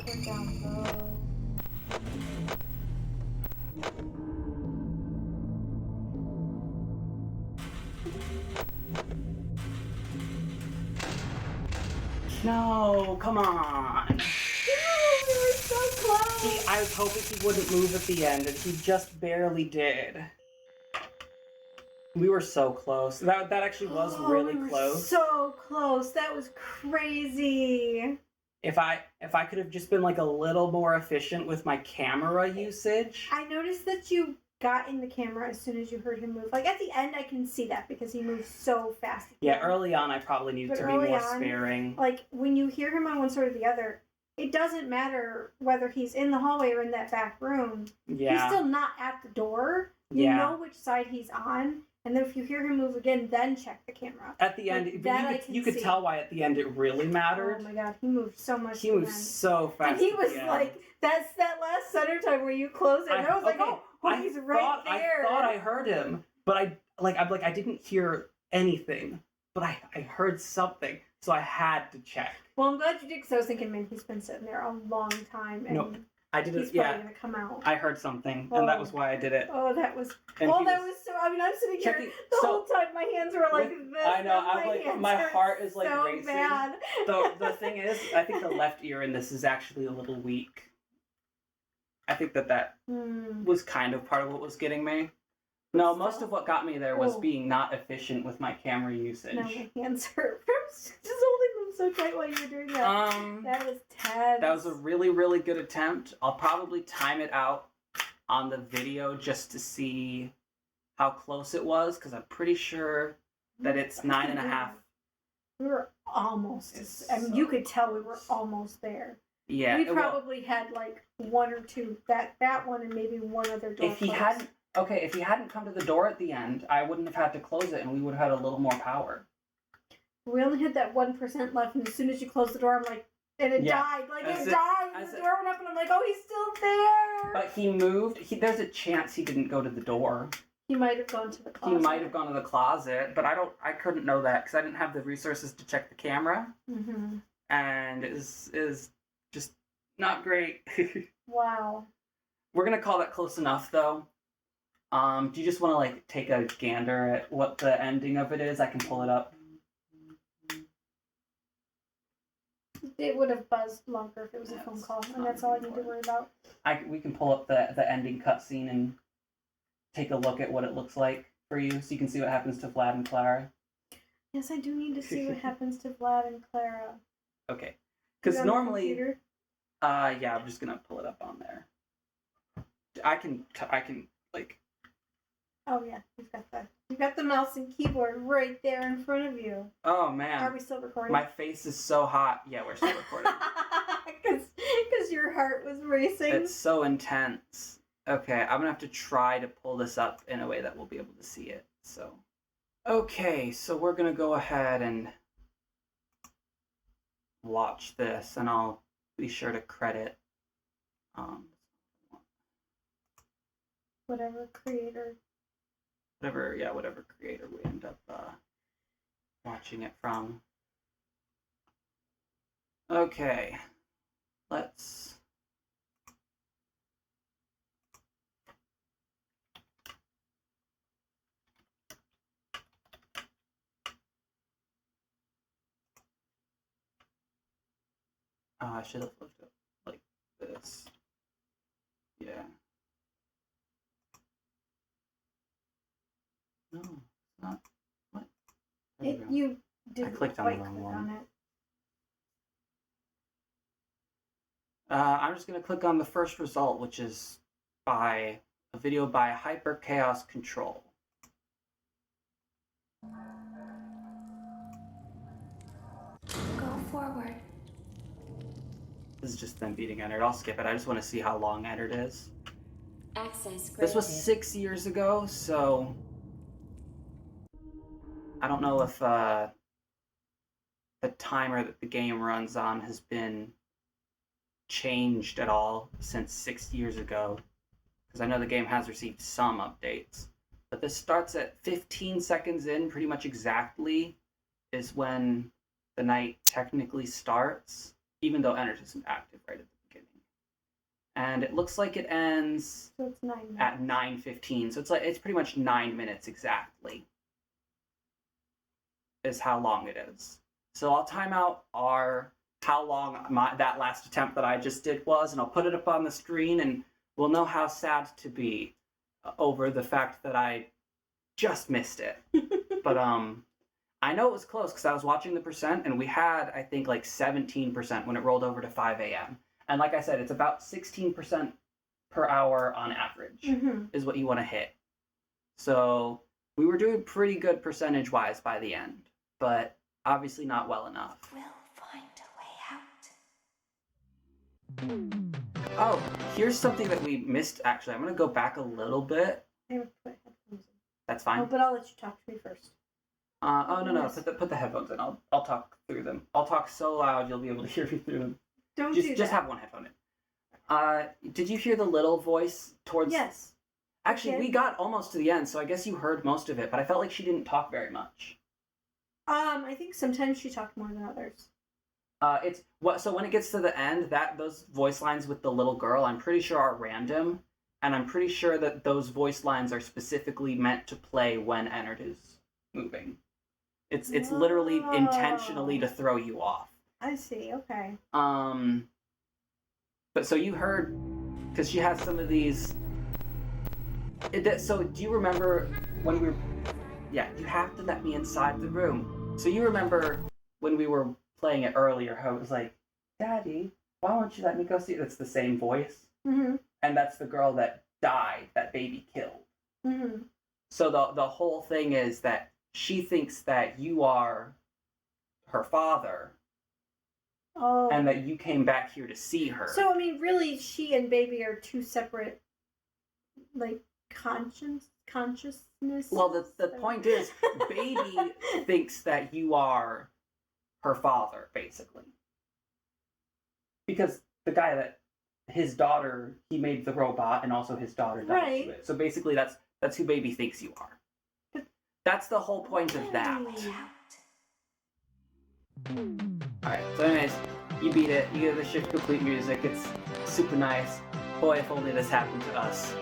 We're down low. No, come on. No, we were so close. See, I was hoping he wouldn't move at the end, and he just barely did. We were so close. That actually was really we were close. So close. That was crazy. If I could have just been like a little more efficient with my camera usage. I noticed that you got in the camera as soon as you heard him move. Like at the end, I can see that because he moves so fast. Yeah, early on, I probably needed to be more sparing. Like when you hear him on one side or the other, it doesn't matter whether he's in the hallway or in that back room. Yeah. He's still not at the door. You know which side he's on. And then if you hear him move again, then check the camera. At the end, you could tell why at the end it really mattered. Oh my god, he moved so much. He moved so fast. And he was like, that's that last center time where you close it. And I was like, oh, he's right there. I thought I heard him, but I didn't hear anything, but I heard something, so I had to check. Well, I'm glad you did because I was thinking, man, he's been sitting there a long time. And Nope. I did he's it. probably Yeah, gonna come out. I heard something, and that Oh. was why I did it. Oh, that was. And Oh, he that was- was so. I mean, I'm sitting here Checking- the so- whole time. My hands were like With- this. I know, and I'm like, hands my hurt heart is, like, so racing. bad. The thing is, I think the left ear in this is actually a little weak. I think that was kind of part of what was getting me. No, most of what got me there was Oh. being not efficient with my camera usage. No, my hands hurt from just holding them so tight while you were doing that. That was tense. That was a really, really good attempt. I'll probably time it out on the video just to see how close it was, because I'm pretty sure that it's 9.5. We were almost. It's I mean, so you could tell we were almost there. Yeah, We well, probably had like one or two. That one and maybe one other door. if he closed. hadn't, okay, if he hadn't come to the door at the end, I wouldn't have had to close it, and we would have had a little more power. We only had that 1% left, and as soon as you close the door, I'm like, and it Yeah. died. Like As it it- died. And as the it- door went up, and I'm like, oh, he's still there. But he moved. There's a chance he didn't go to the door. He might have gone to the closet. He might have gone to the closet, but I couldn't know that because I didn't have the resources to check the camera, Mm-hmm. and it is just not great. Wow. We're gonna call that close enough, though. Do you just want to like take a gander at what the ending of it is? I can pull it up. It would have buzzed longer if it was a phone That's call, and not that's all I need to important. worry about. We can pull up the ending cutscene and take a look at what it looks like for you, so you can see what happens to Vlad and Clara. Yes, I do need to see what happens to Vlad and Clara. Okay, Is because it on the normally, computer? yeah, I'm just gonna pull it up on there. I can like. Oh yeah, you've got the mouse and keyboard right there in front of you. Oh Are man, we still recording? my face is so hot. Yeah, we're still recording. Because your heart was racing. It's so intense. Okay, I'm gonna have to try to pull this up in a way that we'll be able to see it. So, okay, so we're gonna go ahead and watch this, and I'll be sure to credit Whatever creator. whatever creator we end up watching it from. Okay, let's. Oh, I should have looked up like this. Yeah. No, it's not. What? There we go. You didn't clicked on the quite wrong click one. on it. I'm just going to click on the first result, which is by a video by Hyper Chaos Control. Go forward. This is just them beating Ennard. I'll skip it. I just want to see how long Ennard is. Access granted. This was 6 years ago, so I don't know if the timer that the game runs on has been changed at all since 6 years ago, because I know the game has received some updates. But this starts at 15 seconds in, pretty much exactly, is when the night technically starts, even though Ennard isn't active right at the beginning. And it looks like it ends So it's 9 minutes. at 9:15, so it's pretty much 9 minutes exactly is how long it is. So I'll time out how long that last attempt that I just did was, and I'll put it up on the screen, and we'll know how sad to be over the fact that I just missed it. But I know it was close because I was watching the percent, and we had, I think, like 17% when it rolled over to 5 a.m. And like I said, it's about 16% per hour on average Mm-hmm. is what you want to hit. So we were doing pretty good percentage-wise by the end, but obviously not well enough. We'll find a way out. Oh, here's something that we missed, actually. I'm going to go back a little bit. I would put headphones in. That's Oh, fine. but I'll let you talk to me first. No, Yes. put the headphones in. I'll talk through them. I'll talk so loud you'll be able to hear me through them. Don't do that. Just have one headphone in. Did you hear the little voice towards... Yes. Actually, Okay. we got almost to the end, so I guess you heard most of it, but I felt like she didn't talk very much. I think sometimes she talked more than others. It's what. So when it gets to the end, those voice lines with the little girl, I'm pretty sure are random, and I'm pretty sure that those voice lines are specifically meant to play when Ennard is moving. It's literally intentionally to throw you off. I see. Okay. But so you heard, because she has some of these. So do you remember when we were? Yeah, you have to let me inside the room. So you remember when we were playing it earlier, how it was like, Daddy, why won't you let me go see? That's the same voice. Mm-hmm. And that's the girl that died, that baby killed. Mm-hmm. So the whole thing is that she thinks that you are her father. Oh. And that you came back here to see her. So, I mean, really, she and baby are two separate, like, consciousness. Well, the point is, baby thinks that you are her father, basically. Because the guy that his daughter, he made the robot, and also his daughter died Right. to it. So basically, that's who baby thinks you are. That's the whole point of that. Alright, so anyways, you beat it, you get the shift complete music, it's super nice. Boy, if only this happened to us.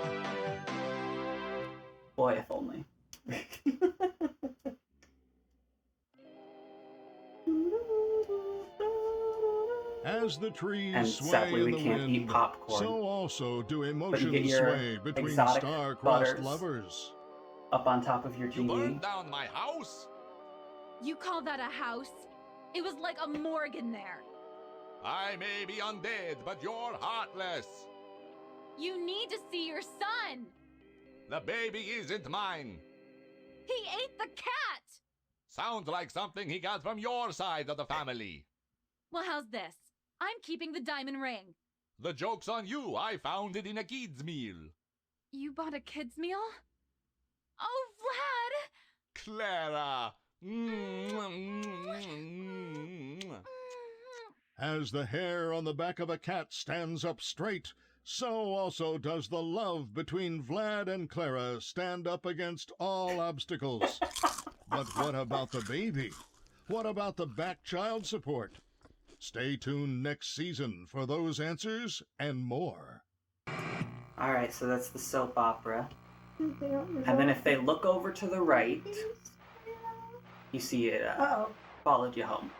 Boy, if only. As the trees And sway sadly, in we the can't wind, eat popcorn. so also do But you emotions get your sway between exotic star-crossed butters. lovers. Up on top of your You burned TV. down my house? You call that a house? It was like a morgue in there. I may be undead, but you're heartless. You need to see your son. The baby isn't mine. He ate the cat. Sounds like something he got from your side of the family. Well, how's this? I'm keeping the diamond ring. The joke's on you. I found it in a kid's meal. You bought a kid's meal? Oh, Vlad! Clara. As the hair on the back of a cat stands up straight, so also does the love between Vlad and Clara stand up against all obstacles. But what about the baby? What about the back child support? Stay tuned next season for those answers and more. Alright, so that's the soap opera. And then if they look over to the right, you see it followed you home.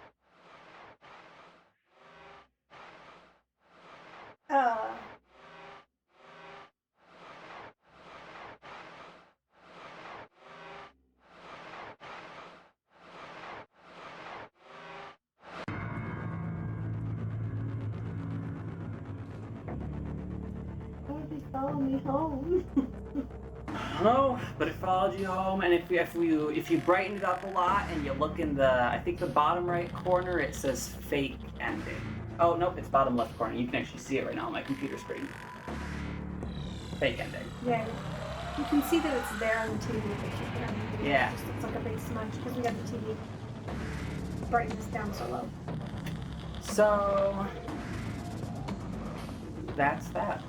Follow me home. No, but it followed you home, and if you brighten it up a lot and you look in I think the bottom right corner, it says fake ending. Oh nope, it's bottom left corner. You can actually see it right now on my computer screen. Fake ending. Yeah. You can see that it's there on the TV. Yeah. It just looks like a big smudge because we got the TV brightness down so low. So that's that.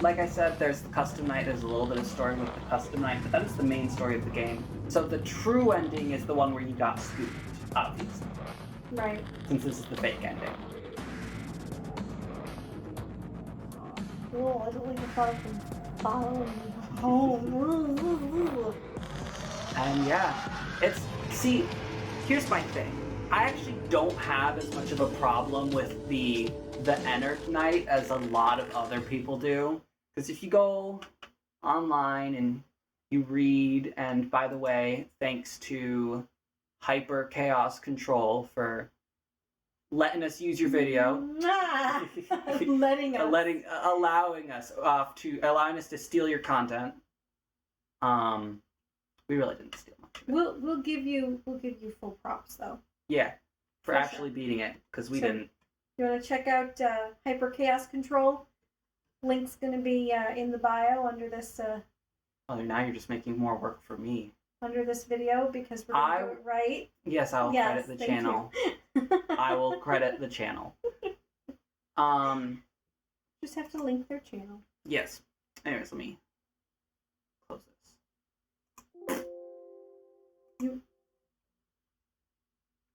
Like I said, there's the custom night, there's a little bit of story with the custom night, but that is the main story of the game. So the true ending is the one where you got scooped, obviously. Right. Since this is the fake ending. Cool, I don't like the thought of them following me home. And yeah, see, here's my thing. I actually don't have as much of a problem with the Ennard night as a lot of other people do. Because if you go online and you read, and by the way, thanks to Hyper Chaos Control for letting us use your video. Letting us. Allowing us to steal your content. We really didn't steal much. We'll give you full props though. Yeah, for For actually beating it, because we didn't. You want to check out Hyper Chaos Control? Link's going to be in the bio under this. Oh, now you're just making more work for me. Under this video because we're going to do it right. Yes, I will credit the thank channel. you. I will credit the channel. Just have to link their channel. Yes. Anyways, let me close this.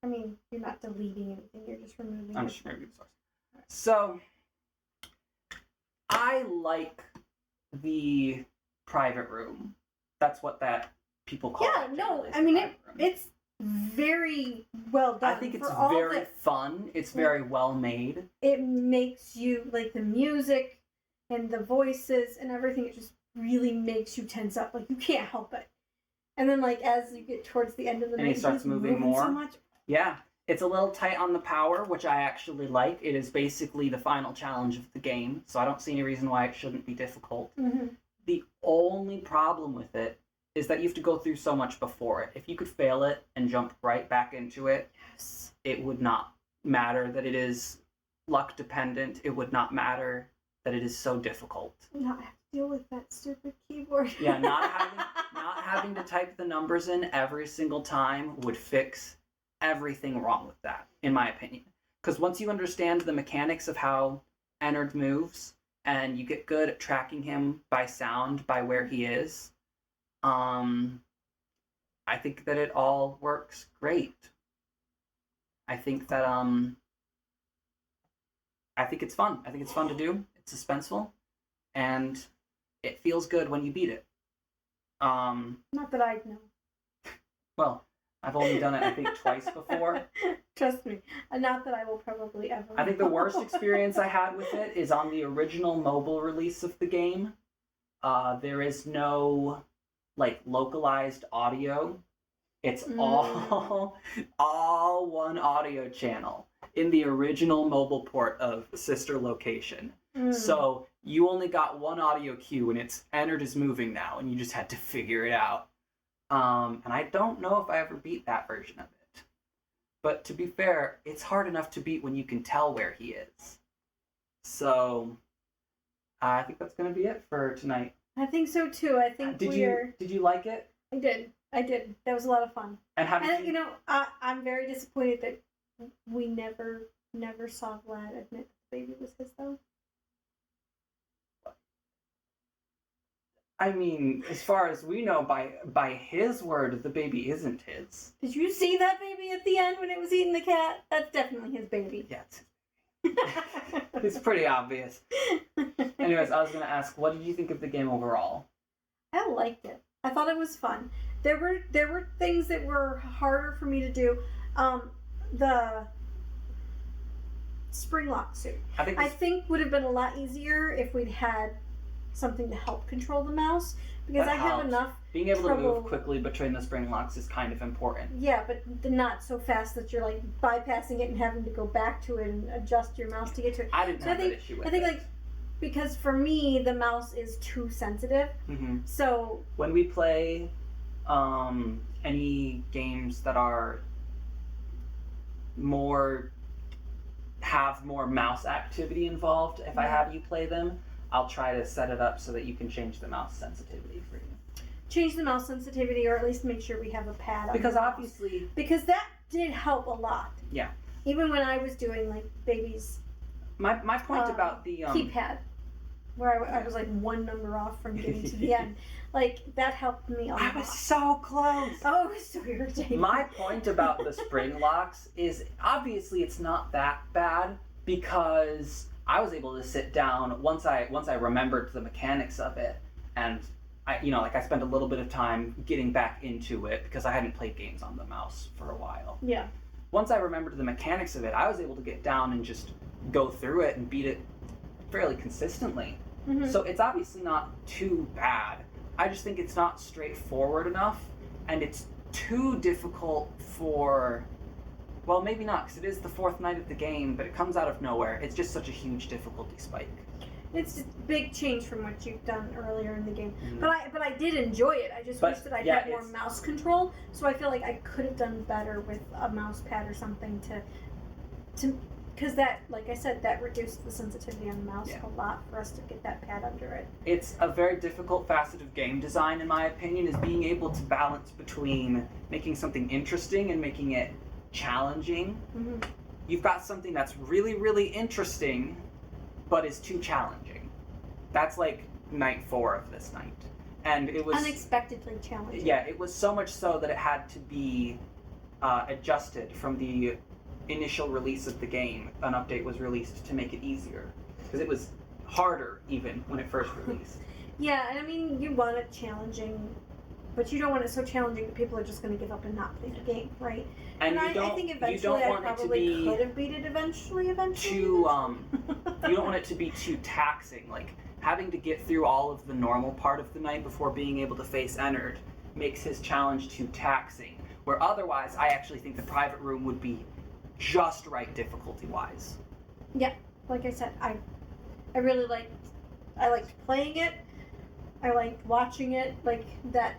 I mean, you're not deleting anything. You're just removing. I'm just removing the source. So, I like the private room. That's what that people call Yeah, it. no, generally, is I the mean, private room. it's very well done. I think it's For all very that fun. It's very well made. it makes you, like, the music and the voices and everything, it just really makes you tense up. Like, you can't help it. And then, like, as you get towards the end of the And night, he starts he's moving so more. much. Yeah. It's a little tight on the power, which I actually like. It is basically the final challenge of the game, so I don't see any reason why it shouldn't be difficult. Mm-hmm. The only problem with it is that you have to go through so much before it. If you could fail it and jump right back into it, Yes. it would not matter that it is luck dependent. It would not matter that it is so difficult. Not have to deal with that stupid keyboard. Yeah, not having to type the numbers in every single time would fix everything wrong with that, in my opinion. Because once you understand the mechanics of how Ennard moves, and you get good at tracking him by sound, by where he is, I think that it all works great. I think that I think it's fun. I think it's fun to do. It's suspenseful, and it feels good when you beat it. Not that I know. Well, I've only done it, I think, twice before. Trust me. Not that I will probably ever. I think the worst experience I had with it is on the original mobile release of the game. There is no, like, localized audio. It's all one audio channel in the original mobile port of Sister Location. So you only got one audio cue, and it's Ennard is moving now, and you just had to figure it out. And I don't know if I ever beat that version of it. But to be fair, it's hard enough to beat when you can tell where he is. So I think that's going to be it for tonight. I think so too. I think Did you like it? I did. That was a lot of fun. And how did And you know, I'm very disappointed that we never saw Vlad admit the baby was his, though. I mean, as far as we know, by his word, the baby isn't his. Did you see that baby at the end when it was eating the cat? That's definitely his baby. Yeah, it's pretty obvious. Anyways, I was going to ask, what did you think of the game overall? I liked it. I thought it was fun. There were things that were harder for me to do. The spring lock suit. I think would have been a lot easier if we'd had something to help control the mouse, because I have enough being able trouble to move quickly between the spring locks is kind of important. Yeah, but not so fast that you're, like, bypassing it and having to go back to it and adjust your mouse to get to it. I didn't have that issue with it. I think, like, because for me the mouse is too sensitive. Mm-hmm. So when we play any games that are have more mouse activity involved, if I have you play them, I'll try to set it up so that you can change the mouse sensitivity for you. Change the mouse sensitivity, or at least make sure we have a pad on because the obviously mouse. Because that did help a lot. Yeah. Even when I was doing, like, baby's my point about the keypad, where I was like one number off from getting to the end, like, that helped me a lot. I was so close. Oh, it was so irritating. My point about the spring locks is obviously it's not that bad, because I was able to sit down once I remembered the mechanics of it, and I spent a little bit of time getting back into it because I hadn't played games on the mouse for a while. Yeah. Once I remembered the mechanics of it, I was able to get down and just go through it and beat it fairly consistently. Mm-hmm. So it's obviously not too bad. I just think it's not straightforward enough, and it's too difficult for... Well, maybe not, because it is the fourth night of the game, but it comes out of nowhere. It's just such a huge difficulty spike. It's a big change from what you've done earlier in the game. Mm-hmm. but I did enjoy it. I just wish that I had more mouse control, so I feel like I could have done better with a mouse pad or something to because that, like I said, that reduced the sensitivity on the mouse a lot for us to get that pad under it. It's a very difficult facet of game design, in my opinion, is being able to balance between making something interesting and making it challenging. Mm-hmm. You've got something that's really, really interesting, but is too challenging. That's like night 4 of this night. And it was... Unexpectedly challenging. Yeah, it was so much so that it had to be adjusted from the initial release of the game. An update was released to make it easier. Because it was harder, even, when it first released. Yeah, and I mean, you want it challenging, but you don't want it so challenging that people are just going to give up and not play the game, right? And I think eventually I probably could have beat it eventually. You don't want it to be too taxing. Like, having to get through all of the normal part of the night before being able to face Ennard makes his challenge too taxing. Where otherwise, I actually think the private room would be just right difficulty-wise. Yeah, like I said, I really liked playing it. I liked watching it, like that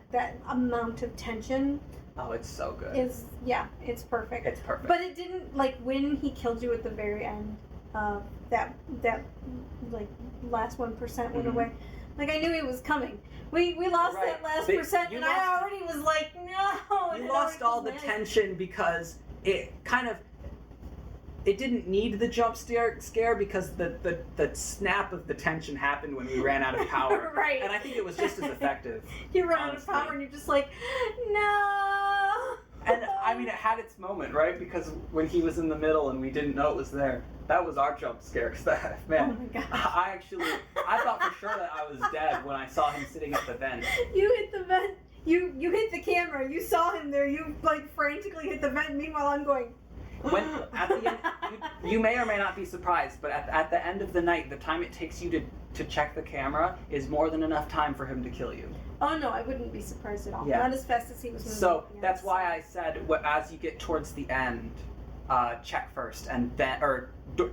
amount of tension. Oh, it's so good. It's perfect. It's perfect. But it didn't, like, when he killed you at the very end, that like last 1% went away. Like, I knew it was coming. We lost that last percent, and I already was like, no. You lost all the tension because it kind of. It didn't need the jump scare because the snap of the tension happened when we ran out of power. Right. And I think it was just as effective. You run out of power and you're just like, no. And I mean, it had its moment, right? Because when he was in the middle and we didn't know it was there, that was our jump scare. Cause that, man, oh my gosh. I thought for sure that I was dead when I saw him sitting at the vent. You hit the vent. You hit the camera. You saw him there. You like frantically hit the vent. Meanwhile, I'm going. When at the end, you may or may not be surprised, but at the end of the night, the time it takes you to check the camera is more than enough time for him to kill you. Oh no, I wouldn't be surprised at all. Yeah. Not as fast as he was moving. So that's why I said, as you get towards the end, check first and then,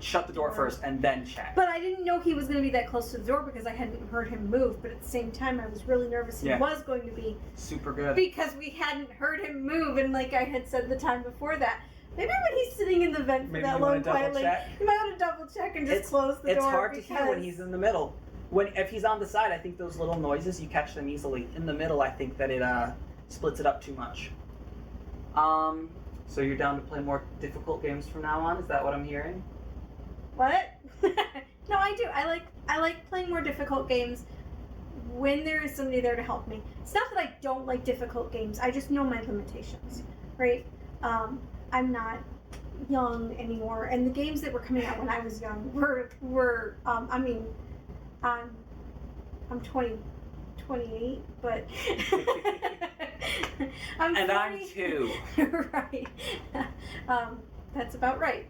shut the door first and then check. But I didn't know he was going to be that close to the door because I hadn't heard him move. But at the same time, I was really nervous he was going to be super good because we hadn't heard him move, and like I had said the time before that. Maybe when he's sitting in the vent for that long quietly, you might want to double check and just close the door. It's hard to hear when he's in the middle. If he's on the side, I think those little noises, you catch them easily. In the middle, I think that it splits it up too much. So you're down to play more difficult games from now on? Is that what I'm hearing? What? No, I do. I like playing more difficult games when there is somebody there to help me. It's not that I don't like difficult games. I just know my limitations, right? I'm not young anymore, and the games that were coming out when I was young were I mean, I'm 28, but I'm 40. I'm 2. Right. That's about right.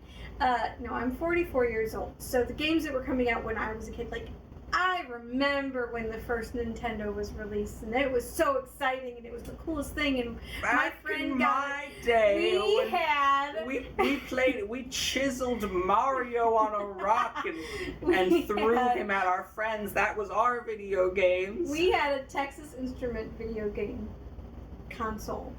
No, I'm 44 years old. So the games that were coming out when I was a kid, like, I remember when the first Nintendo was released, and it was so exciting, and it was the coolest thing. And my friend got we played it. We chiseled Mario on a rock and threw him at our friends. That was our video games. We had a Texas Instrument video game console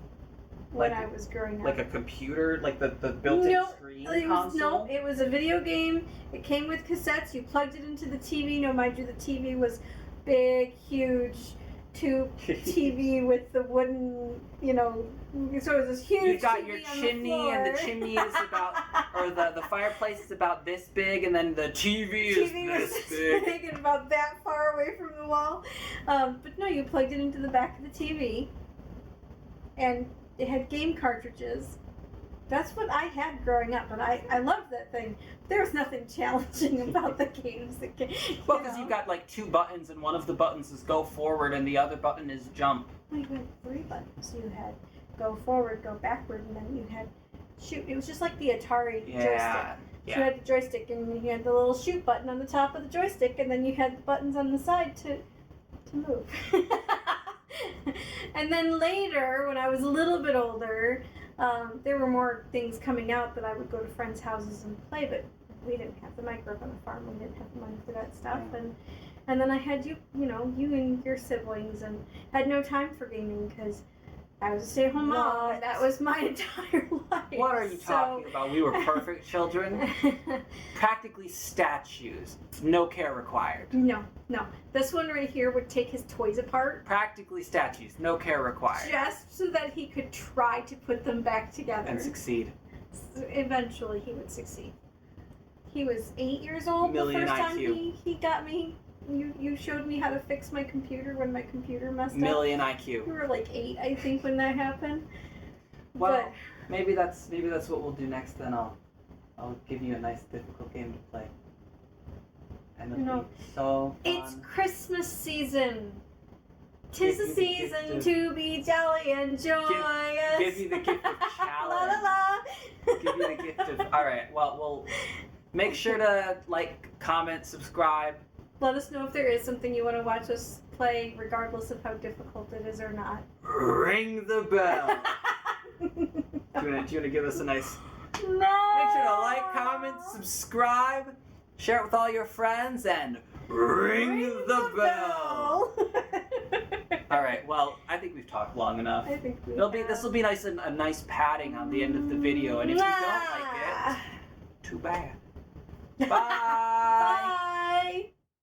when I was growing up. Like a computer, like the built-in screen console? No, it was a video game. It came with cassettes. You plugged it into the TV. No, mind you, the TV was big, huge tube TV with the wooden, so it was this huge. You got TV your on chimney, the floor. and the chimney is about, or the fireplace is about this big, and then the TV is this big. And about that far away from the wall. But no, you plugged it into the back of the TV, and it had game cartridges. That's what I had growing up, and I loved that thing. There was nothing challenging about the games. Well, because you've got like 2 buttons, and one of the buttons is go forward, and the other button is jump. Well, you had 3 buttons. You had go forward, go backward, and then you had shoot. It was just like the Atari joystick. Yeah. So you had the joystick, and you had the little shoot button on the top of the joystick, and then you had the buttons on the side to move. And then later, when I was a little bit older, there were more things coming out that I would go to friends' houses and play, but we didn't have the micro on the farm. We didn't have the money for that stuff. And then I had you and your siblings, and had no time for gaming because I was a stay-at-home mom. That was my entire life. What are you talking about? We were perfect children. Practically statues. No care required. No. This one right here would take his toys apart. Practically statues. No care required. Just so that he could try to put them back together. And succeed. Eventually he would succeed. He was 8 years old the first time he got me. You showed me how to fix my computer when my computer messed up. Million IQ. You were like 8, I think, when that happened. Well, Maybe that's what we'll do next. Then I'll give you a nice difficult game to play. And it'll be so fun. It's Christmas season. 'Tis the season to be jolly and joyous. Give you the gift of challenge. La la la. Give you the gift of. All right. Well, we'll make sure to like, comment, subscribe. Let us know if there is something you want to watch us play, regardless of how difficult it is or not. Ring the bell. Do you want to give us a nice? No. Make sure to like, comment, subscribe, share it with all your friends, and ring the bell. All right. Well, I think we've talked long enough. I think we This will be nice and a nice padding on the end of the video, and if you don't like it, too bad. Bye. Bye.